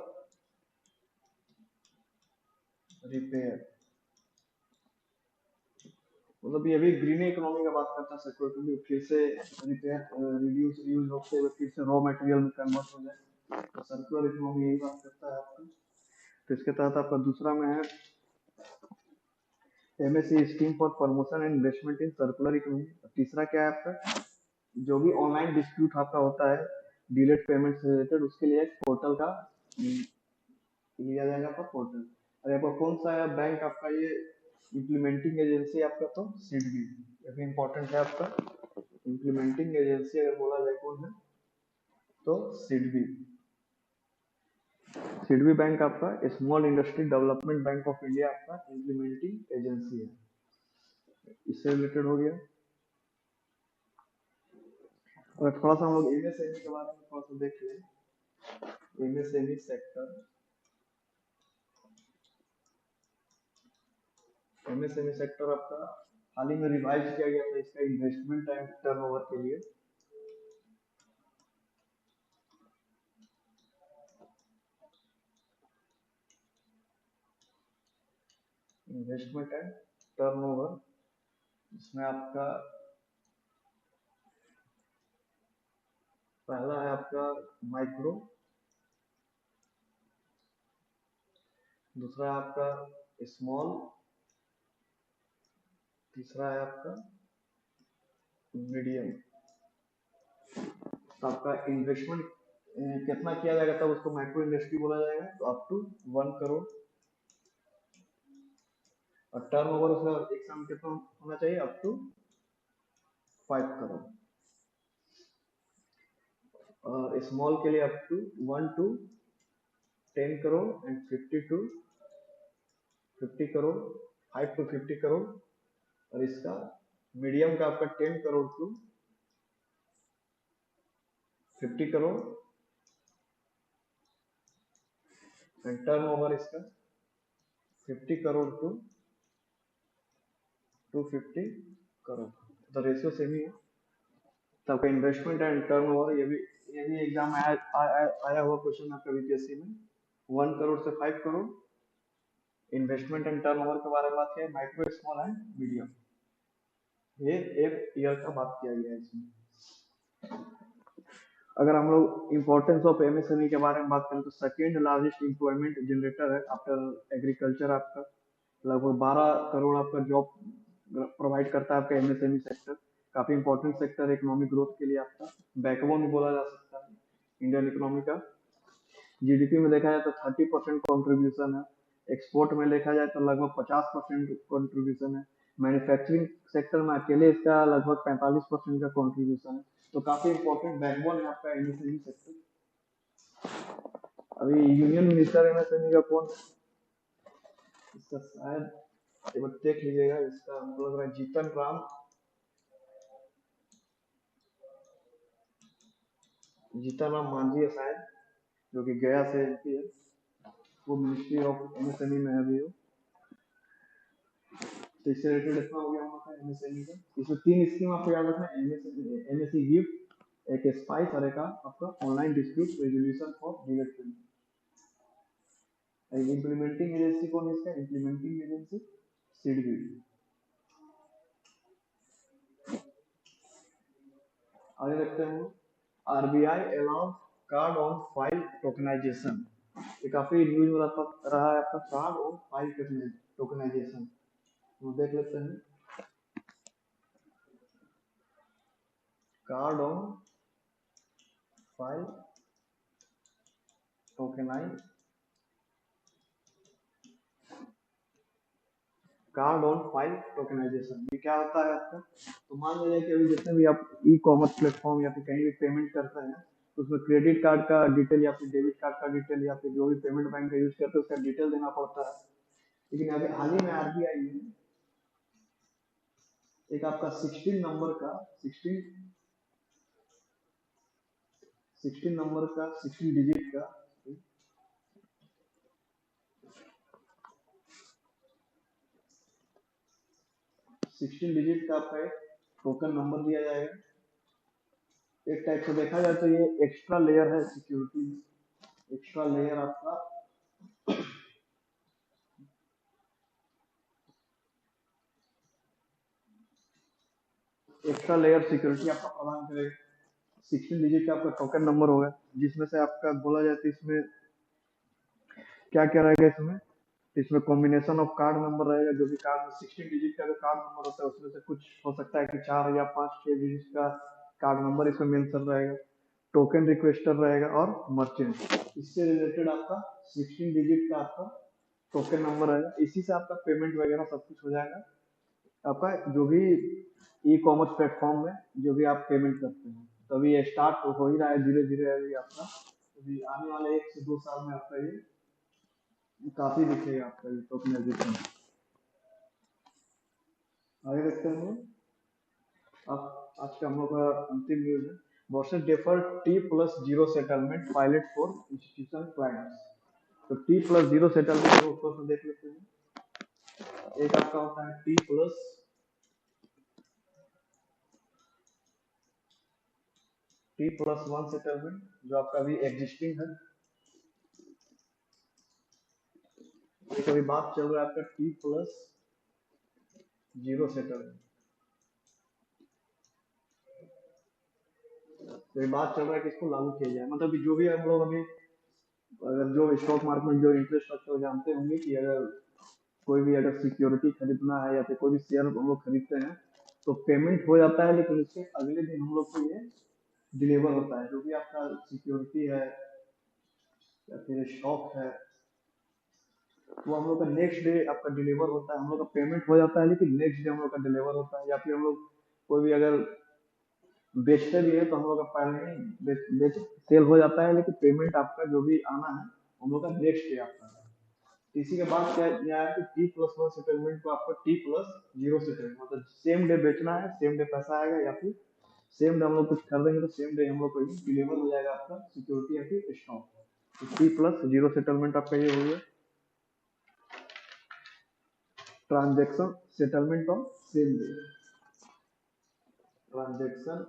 repair. मतलब ये भी ग्रीन इकोनॉमी का बात करता है सर्कुलर इकोनॉमी, फिर से रिपेयर, रिड्यूस, रीयूज होते हुए फिर से रॉ मटेरियल में कन्वर्ट हो जाए, तो सर्कुलर इकोनॉमी यही बात करता है आपका। तो इसके तहत आपका दूसरा में है MSc scheme for promotion and investment in circular economy. तीसरा क्या है आपका, जो भी ऑनलाइन डिस्प्यूट आपका होता है डिलेड पेमेंट से रिलेटेड, उसके लिए एक पोर्टल का लिया जाएगा आपका पोर्टल। और आपका कौन सा है बैंक आपका ये इम्प्लीमेंटिंग एजेंसी आपका, तो सिडबी, ये भी इम्पोर्टेंट है आपका। इम्प्लीमेंटिंग एजेंसी अगर बोला जाए कौन है, तो सिडबी। सिडबी बैंक आपका small industry development bank of India आपका इम्प्लीमेंटिंग एजेंसी है। इससे रिलेटेड हो गया। और थोड़ा सा हम लोग एमएसएमई के बारे में थोड़ा सा देख लें। एमएसएमई सेक्टर, एमएसएमई सेक्टर आपका हाल ही में रिवाइज किया गया था इसका इन्वेस्टमेंट एंड टर्नओवर के लिए। इन्वेस्टमेंट एंड टर्नओवर, इसमें आपका पहला है आपका माइक्रो, दूसरा है आपका स्मॉल, तीसरा है आपका मीडियम। तो आपका इन्वेस्टमेंट कितना किया जाएगा तब उसको माइक्रो इंडस्ट्री बोला जाएगा, तो अप टू 1 करोड़। और टर्न ओवर उसका एक साल में कितना होना चाहिए, अप टू 5 करोड़। और स्मॉल के लिए up to 1 to 10 crore and 50 to 50 crore, 5 to 50 crore. और इसका मीडियम का आपका 10 crore to 50 crore and turn over इसका 50 करोड़ टू 250 करोड़। तो रेशियो सेम ही है। तो आपका इन्वेस्टमेंट एंड टर्न ओवर, ये भी एग्जाम में आया हुआ क्वेश्चन आपका बीपीएससी में। 1 करोड़ से 5 crore investment and turn over के बारे में बात किया, माइक्रो, स्मॉल एंड मीडियम। ये एक ईयर का बात किया गया है इसमें। अगर हम लोग इम्पोर्टेंस ऑफ एमएसएमई के बारे में बात करें, तो सेकेंड लार्जेस्ट एम्प्लॉयमेंट जनरेटर है आफ्टर एग्रीकल्चर आपका। लगभग 12 करोड़ आपका जॉब प्रोवाइड करता है आपका एमएसएमई सेक्टर। काफी इंपॉर्टेंट सेक्टर है इकोनॉमिक ग्रोथ के लिए, आपका बैकबोन भी बोला जा सकता है इंडियन इकोनॉमी का। जीडीपी में देखा जाए तो 30% कॉन्ट्रीब्यूशन है, एक्सपोर्ट में देखा जाए तो लगभग 50% कॉन्ट्रीब्यूशन है, मैन्युफैक्चरिंग सेक्टर में अकेले इसका लगभग 45% का कॉन्ट्रीब्यूशन है। तो काफी इंपॉर्टेंट बैकबोन है आपका एमएसएमई सेक्टर। अभी यूनियन मिनिस्टर एमएसएमई का कौन है? इसका शायद एक बार देख लीजिएगा, इसका मतलब लग रहा है जीतन राम मांझी है शायद, जो कि गया से एमपी है। वो मिनिस्ट्री ऑफ एमएसएमई में है अभी वो। तो इससे रिलेटेड इतना हो गया हमारा एमएसएमई का। इसमें 3 स्कीम आपको याद रखना है, एमएसई गिफ्ट, एक स्पाइस और एक आपका online dispute resolution for delayed payment. Implementing agency कौन है इसका? Implementing agency SIDBI. आगे देखते हैं, RBI allowed card on file tokenization. ये काफी न्यूज में रहा है आपका कार्ड ऑन फाइल टोकनाइजेशन। तो देख लेते हैं, card on file tokenize, card on file tokenization, ये क्या होता है आपका? तो मान लीजिए कि अभी जितने भी आप ई कॉमर्स प्लेटफॉर्म या फिर कहीं भी पेमेंट करते हैं, तो उसमें क्रेडिट कार्ड का डिटेल या फिर डेबिट कार्ड का डिटेल या फिर जो भी पेमेंट बैंक का यूज करते हैं उसका डिटेल देना पड़ता है। लेकिन अभी हाल ही में आरबीआई ने एक आपका 16 नंबर का 16 डिजिट का 16 डिजिट का आपका एक टोकन नंबर दिया जाएगा। एक टाइप से देखा जाए तो ये एक्स्ट्रा लेयर है सिक्योरिटी में, एक्स्ट्रा लेयर आपका एक्स्ट्रा लेयर सिक्योरिटी आपका प्रदान करेगा। 16 डिजिट का आपका टोकन नंबर होगा, जिसमें से आपका बोला जाए तो इसमें क्या क्या रहेगा इसमें? तो इसमें कॉम्बिनेशन ऑफ कार्ड नंबर रहेगा, जो भी कार्ड में 16 डिजिट का जो कार्ड नंबर होता है उसमें से कुछ हो सकता है कि 4 या 5 6 डिजिट का कार्ड नंबर इसमें मेंशन रहेगा, टोकन रिक्वेस्टर रहेगा और मर्चेंट। इससे रिलेटेड आपका 16 डिजिट का आपका टोकन नंबर रहेगा। इसी से आपका पेमेंट वगैरह सब कुछ हो जाएगा। आपका जो भी ई कॉमर्स प्लेटफॉर्म में जो भी आप पेमेंट करते हैं, तो अभी ये स्टार्ट हो ही रहा है धीरे धीरे अभी आपका। अभी आने वाले 1 से 2 साल में आपका ये काफी दिखेगा आपका ये टोकनाइजेशन। आगे देखते हैं, अब आज का हम लोग का अंतिम न्यूज है, versus defer T+0 settlement pilot for institution clients. तो T+0 सेटलमेंट को ऊपर से देख लेते हैं। एक आपका होता है T+1 सेटलमेंट, जो आपका अभी एग्जिस्टिंग है। एक अभी बात चल रहा है आपका T+0 सेटलमेंट। तो ये बात चल रहा है कि इसको लागू किया जाए, मतलब कि जो भी हम लोग अभी अगर जो स्टॉक मार्केट में जो इंटरेस्ट रखते हो जानते होंगे कि अगर कोई भी अगर सिक्योरिटी खरीदना है या फिर कोई भी शेयर हम लोग खरीदते हैं तो पेमेंट हो जाता है, लेकिन उसके अगले दिन हम लोग को ये डिलीवर होता है, जो भी आपका सिक्योरिटी है या फिर स्टॉक है, वो हम लोग का नेक्स्ट डे आपका डिलीवर होता है। हम लोग का पेमेंट हो जाता है लेकिन नेक्स्ट डे हम लोग का डिलीवर होता है। या फिर हम लोग कोई भी अगर बेचते भी है तो हम लोग का पहले ही बेच सेल हो जाता है, लेकिन पेमेंट आपका जो भी आना है हम लोग का नेक्स्ट डे आता है। इसी के बाद क्या क्या है कि T+1 सेटलमेंट को आपको T+0 सेटलमेंट, मतलब सेम डे बेचना है सेम डे पैसा आएगा, या फिर सेम डे हम लोग कुछ खरीदेंगे तो सेम डे हम लोग को डिलीवर हो जाएगा आपका सिक्योरिटी या फिर स्टॉक। तो T+0 सेटलमेंट आपका ये हो गया, transaction settlement on same day, transaction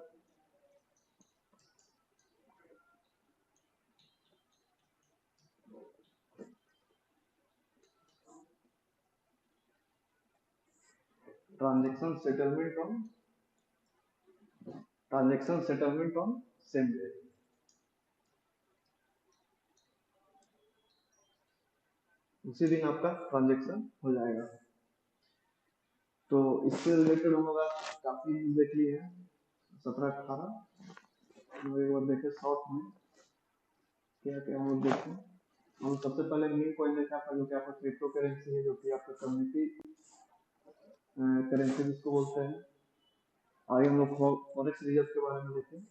transaction settlement on transaction settlement on same day, उसी दिन आपका ट्रांजेक्शन हो जाएगा। तो इससे रिलेटेड हम लोग काफी न्यूज देख ली है, 17 18 एक बार देखे शॉर्ट में। क्या क्या हम लोग देखते हैं। हम सबसे पहले मीम कॉइन देखा आपका, जो कि आपका क्रिप्टो करेंसी है, जो कि आपका कम्युनिटी करेंसी जिसको बोलते हैं। आगे हम लोग फॉरेक्स रिजर्व के बारे में देखें,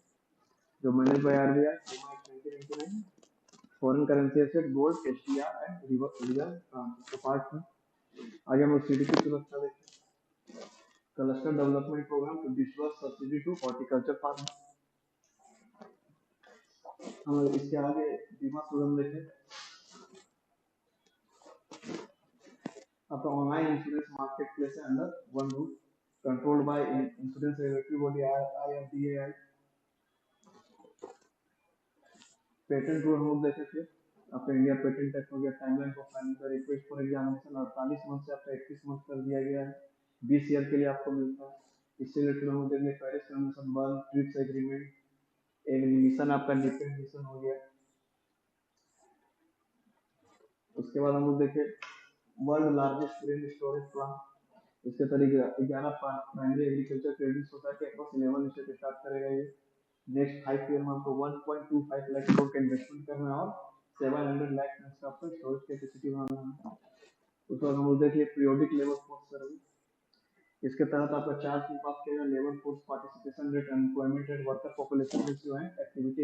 जो manage by RBI 2099। Foreign currency asset gold SDR and reserve transfer part में। आगे हम लोग सीडीपी सुरक्षा देखें, cluster development programme to disburse subsidy to horticulture farm. हम लोग इसके आगे बीमा सुगम देखें, आपका ऑनलाइन इंश्योरेंस मार्केट प्लेस है under one roof, controlled by insurance regulatory body IRDAI. Patent rule हम लोग देखे थे, आपका इंडिया पेटेंट एक्ट हो गया, timeline for filing the request for examination 48 month से आपका 21 मंथ कर दिया गया है, 20 ईयर के लिए आपको मिलता है। इससे रिलेटेड हम लोग देखेंगे Paris convention, burn trips agreement, एक मिशन आपका डिफेंस मिशन हो गया। उसके बाद हम लोग देखें world largest grain storage plant. इसके तरीके 11 primary agriculture trading society across 11 state start करेगा ये। नेक्स्ट 5 ईयर में हमको 1.25 लाख करोड़ का इन्वेस्टमेंट करना है और 700 लाख टन का स्टोरेज कैपेसिटी बनाना है। उसके बाद हम लोग देखिए पीरियोडिक लेबर फोर्स सर्वे। इसके तहत आपका चार की बात किया जाए, labour force participation rate, employment rate, worker population ratio है, एक्टिविटी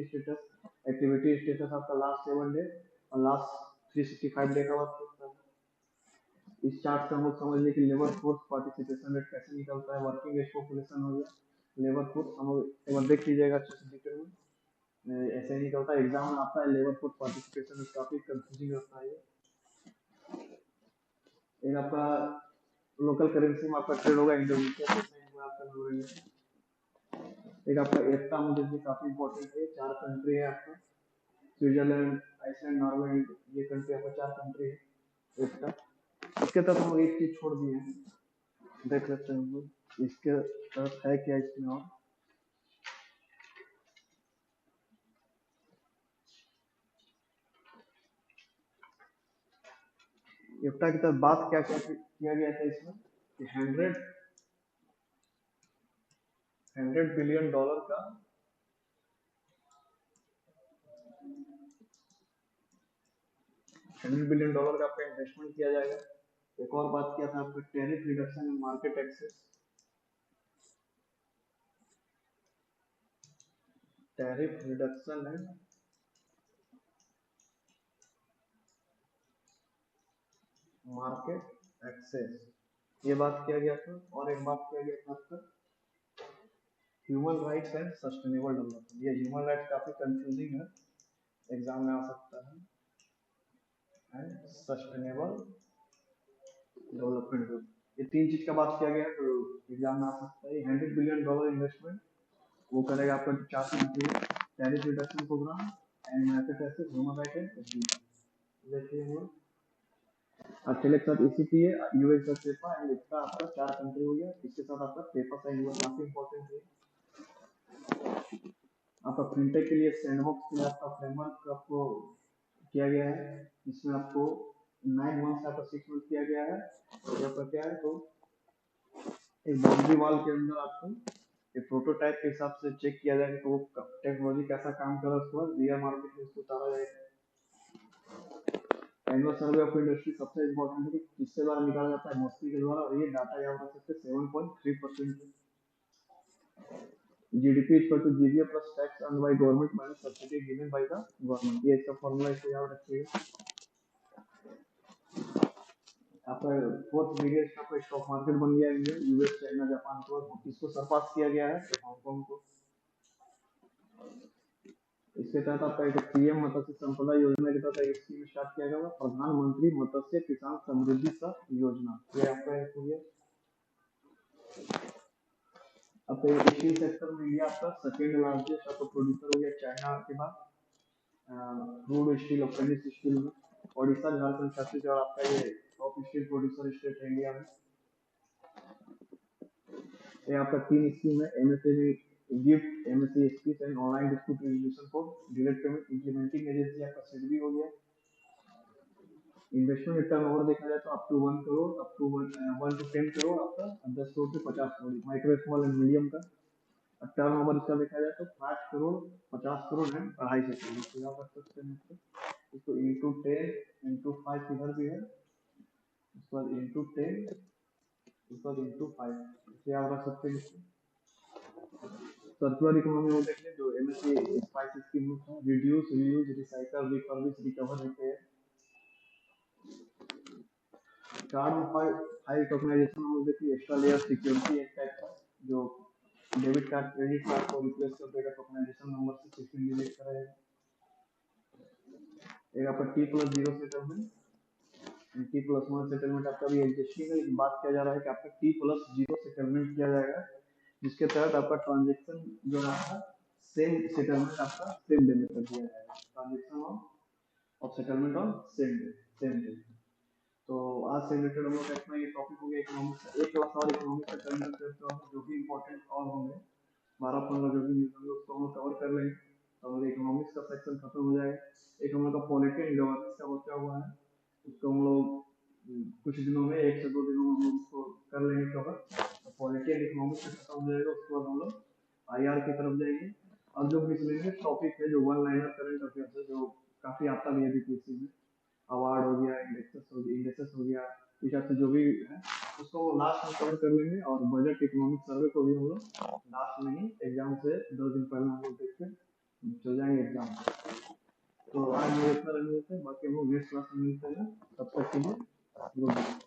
स्टेटस आपका लास्ट 7 डे और लास्ट 365 डे का बात करता है। इस चार्ट से हम लोग समझ लें कि लेबर फोर्स पार्टिसिपेशन रेट कैसे निकलता है, वर्किंग एज पॉपुलेशन हो गया, लेबर फोर्स हम लोग एक बार देख लीजिएगा अच्छे से डिटेल में, ऐसे ही निकलता है, एग्जाम में आता है। लेबर फोर्स पार्टिसिपेशन रेट काफी कंफ्यूजिंग रहता है। एक आपका लोकल करेंसी में आपका ट्रेड होगा इंडोनेशिया से, आपका एक आपका एकता मुझे भी काफी इंपॉर्टेंट है, 4 कंट्री है आपका, स्विट्जरलैंड, आइसलैंड, नॉर्वे, ये कंट्री आपका 4 कंट्री है एकता। इसके तहत हम लोग एक चीज छोड़ दिए हैं, देख लेते हैं हम लोग इसके तहत है क्या इसमें। और एकता की तहत बात क्या क्या किया गया था इसमें कि 100 बिलियन डॉलर का 100 बिलियन डॉलर का आपका इन्वेस्टमेंट किया जाएगा। एक और बात किया था आपका tariff reduction in market access, tariff reduction है मार्केट एक्सेस, ये बात किया गया था। और एक बात किया गया था आपका human rights and sustainable development. ये ह्यूमन राइट्स काफी कंफ्यूजिंग है, एग्जाम में आ सकता है, एंड सस्टेनेबल डेवलपमेंट। ये तीन चीज का बात किया गया तो एग्जाम में आ सकता है। 100 बिलियन डॉलर इन्वेस्टमेंट वो करेगा आपका 4 country, tariff reduction programme and market access, human right and देखिए ऑस्ट्रेलिया के साथ ईसीटीए, यूएस का पेपा एंड इसका आपका 4 कंट्री हो गया। इसके साथ आपका पेपर साइन हुआ, काफी इंपॉर्टेंट है आपका फिनटेक के लिए। सैंडबॉक्स के लिए आपका फ्रेमवर्क आपको किया गया है, इसमें आपको 9 मंथ से आपका 6 मंथ किया गया है। और आपका क्या है तो एक बाउंड्री वॉल के अंदर आपको एक प्रोटोटाइप के हिसाब से चेक किया जाएगा कि वो टेक्नोलॉजी कैसा काम कर रहा है, उसके बाद रियल मार्केट में इसको उतारा जाएगा। एनुअल सर्वे ऑफ इंडस्ट्री सबसे इम्पोर्टेंट है कि किससे द्वारा निकाला जाता है, मोस्टली के द्वारा, और ये डाटा याद रख सकते 7.3%। GDP equal to GDA plus tax earn by government minus subsidy given by the government, ये इसका फॉर्मूला इसको याद रखिएगा। आपका फोर्थ बिगेस्ट आपका स्टॉक मार्केट बन गया इंडिया, यूएस, चाइना, जापान को इसको सरपास किया गया है हांगकांग को। इसके तहत आपका एक पीएम मत्स्य संपदा योजना के तहत एक स्कीम स्टार्ट किया गया, प्रधानमंत्री मत्स्य किसान समृद्धि योजना, ये आपका एक हो गया। अब स्टील सेक्टर में इंडिया आपका सेकेंड लार्जेस्ट आपका प्रोड्यूसर हो गया चाइना के बाद, क्रूड स्टील और फिनिश स्टील में। ओडिशा, झारखंड, छत्तीसगढ़ आपका ये टॉप स्टील प्रोड्यूसर स्टेट है इंडिया में। ये आपका 3 स्कीम है, MSME gift, MSC speech and online dispute resolution for direct payment implementing agency आपका सिडबी हो गया। इन्वेस्टमेंट टर्नओवर देखा जाए तो up to 1 crore, up to 1 to 10 crore आपका, 10 करोड़ से 50 crore micro small and medium का। टर्न ओवर इसका देखा जाए तो 5 करोड़ 50 करोड़ है 2.5 सेकंड, तो यहाँ कर सकते हैं इसको इंटू 10 इंटू 5 इधर भी है, उसके बाद इंटू 10 उसके बाद इंटू 5, इसे आप रख सकते हैं इसको। सर्कुलर इकोनॉमी वो देख लें जो एमएससी स्पाइस स्कीम है, reduce reuse recycle refurbish recover repair. Card file tokenization हम लोग देखिए एक्स्ट्रा लेयर सिक्योरिटी एक टाइप का जो डेबिट कार्ड क्रेडिट कार्ड को रिप्लेस कर देगा टोकनाइजेशन नंबर से 16 डिलीट करेगा। एक आपका T+0 सेटलमेंट, T+1 सेटलमेंट आपका भी एग्जिस्टिंग है, लेकिन बात किया जा रहा है कि आपका T+0 सेटलमेंट किया जाएगा, जिसके तहत आपका ट्रांजेक्शन जो है आपका सेम सेटलमेंट आपका सेम डे में कर दिया जाएगा, transaction of settlement on same day. तो आज से रिलेटेड हम लोग का इतना ये टॉपिक हो गया इकोनॉमिक्स का। एक क्लास और इकोनॉमिक्स का टर्म करते हैं जो भी इंपॉर्टेंट और होंगे 12-15 जो भी न्यूज़ होंगे उसको हम कवर कर लेंगे, तो हमारे इकोनॉमिक्स का सेक्शन खत्म हो जाएगा। एक हम लोग का पॉलिटी एंड गवर्नेंस का बचा हुआ है, उसको हम लोग कुछ दिनों में 1 से 2 दिनों में हम लोग उसको कर लेंगे कवर। तो पॉलिटी एंड इकोनॉमिक्स खत्म हो जाएगा, उसके बाद हम लोग आईआर की तरफ जाएंगे। और जो मिसलेनियस टॉपिक है जो वन लाइनर करंट अफेयर्स है जो काफी आता भी है बीपीएससी में, अवार्ड हो गया, इंडेक्सेस हो गया, इस हिसाब से जो भी है उसको लास्ट में कवर कर लेंगे। और बजट इकोनॉमिक सर्वे को भी हम लोग लास्ट में ही एग्जाम से 2 दिन पहले हम लोग देख के चल जाएंगे एग्जाम। तो आज ये इतना रहने देते हैं, बाकी हम लोग नेक्स्ट क्लास में मिलते हैं, तब तक के लिए गुड नाइट।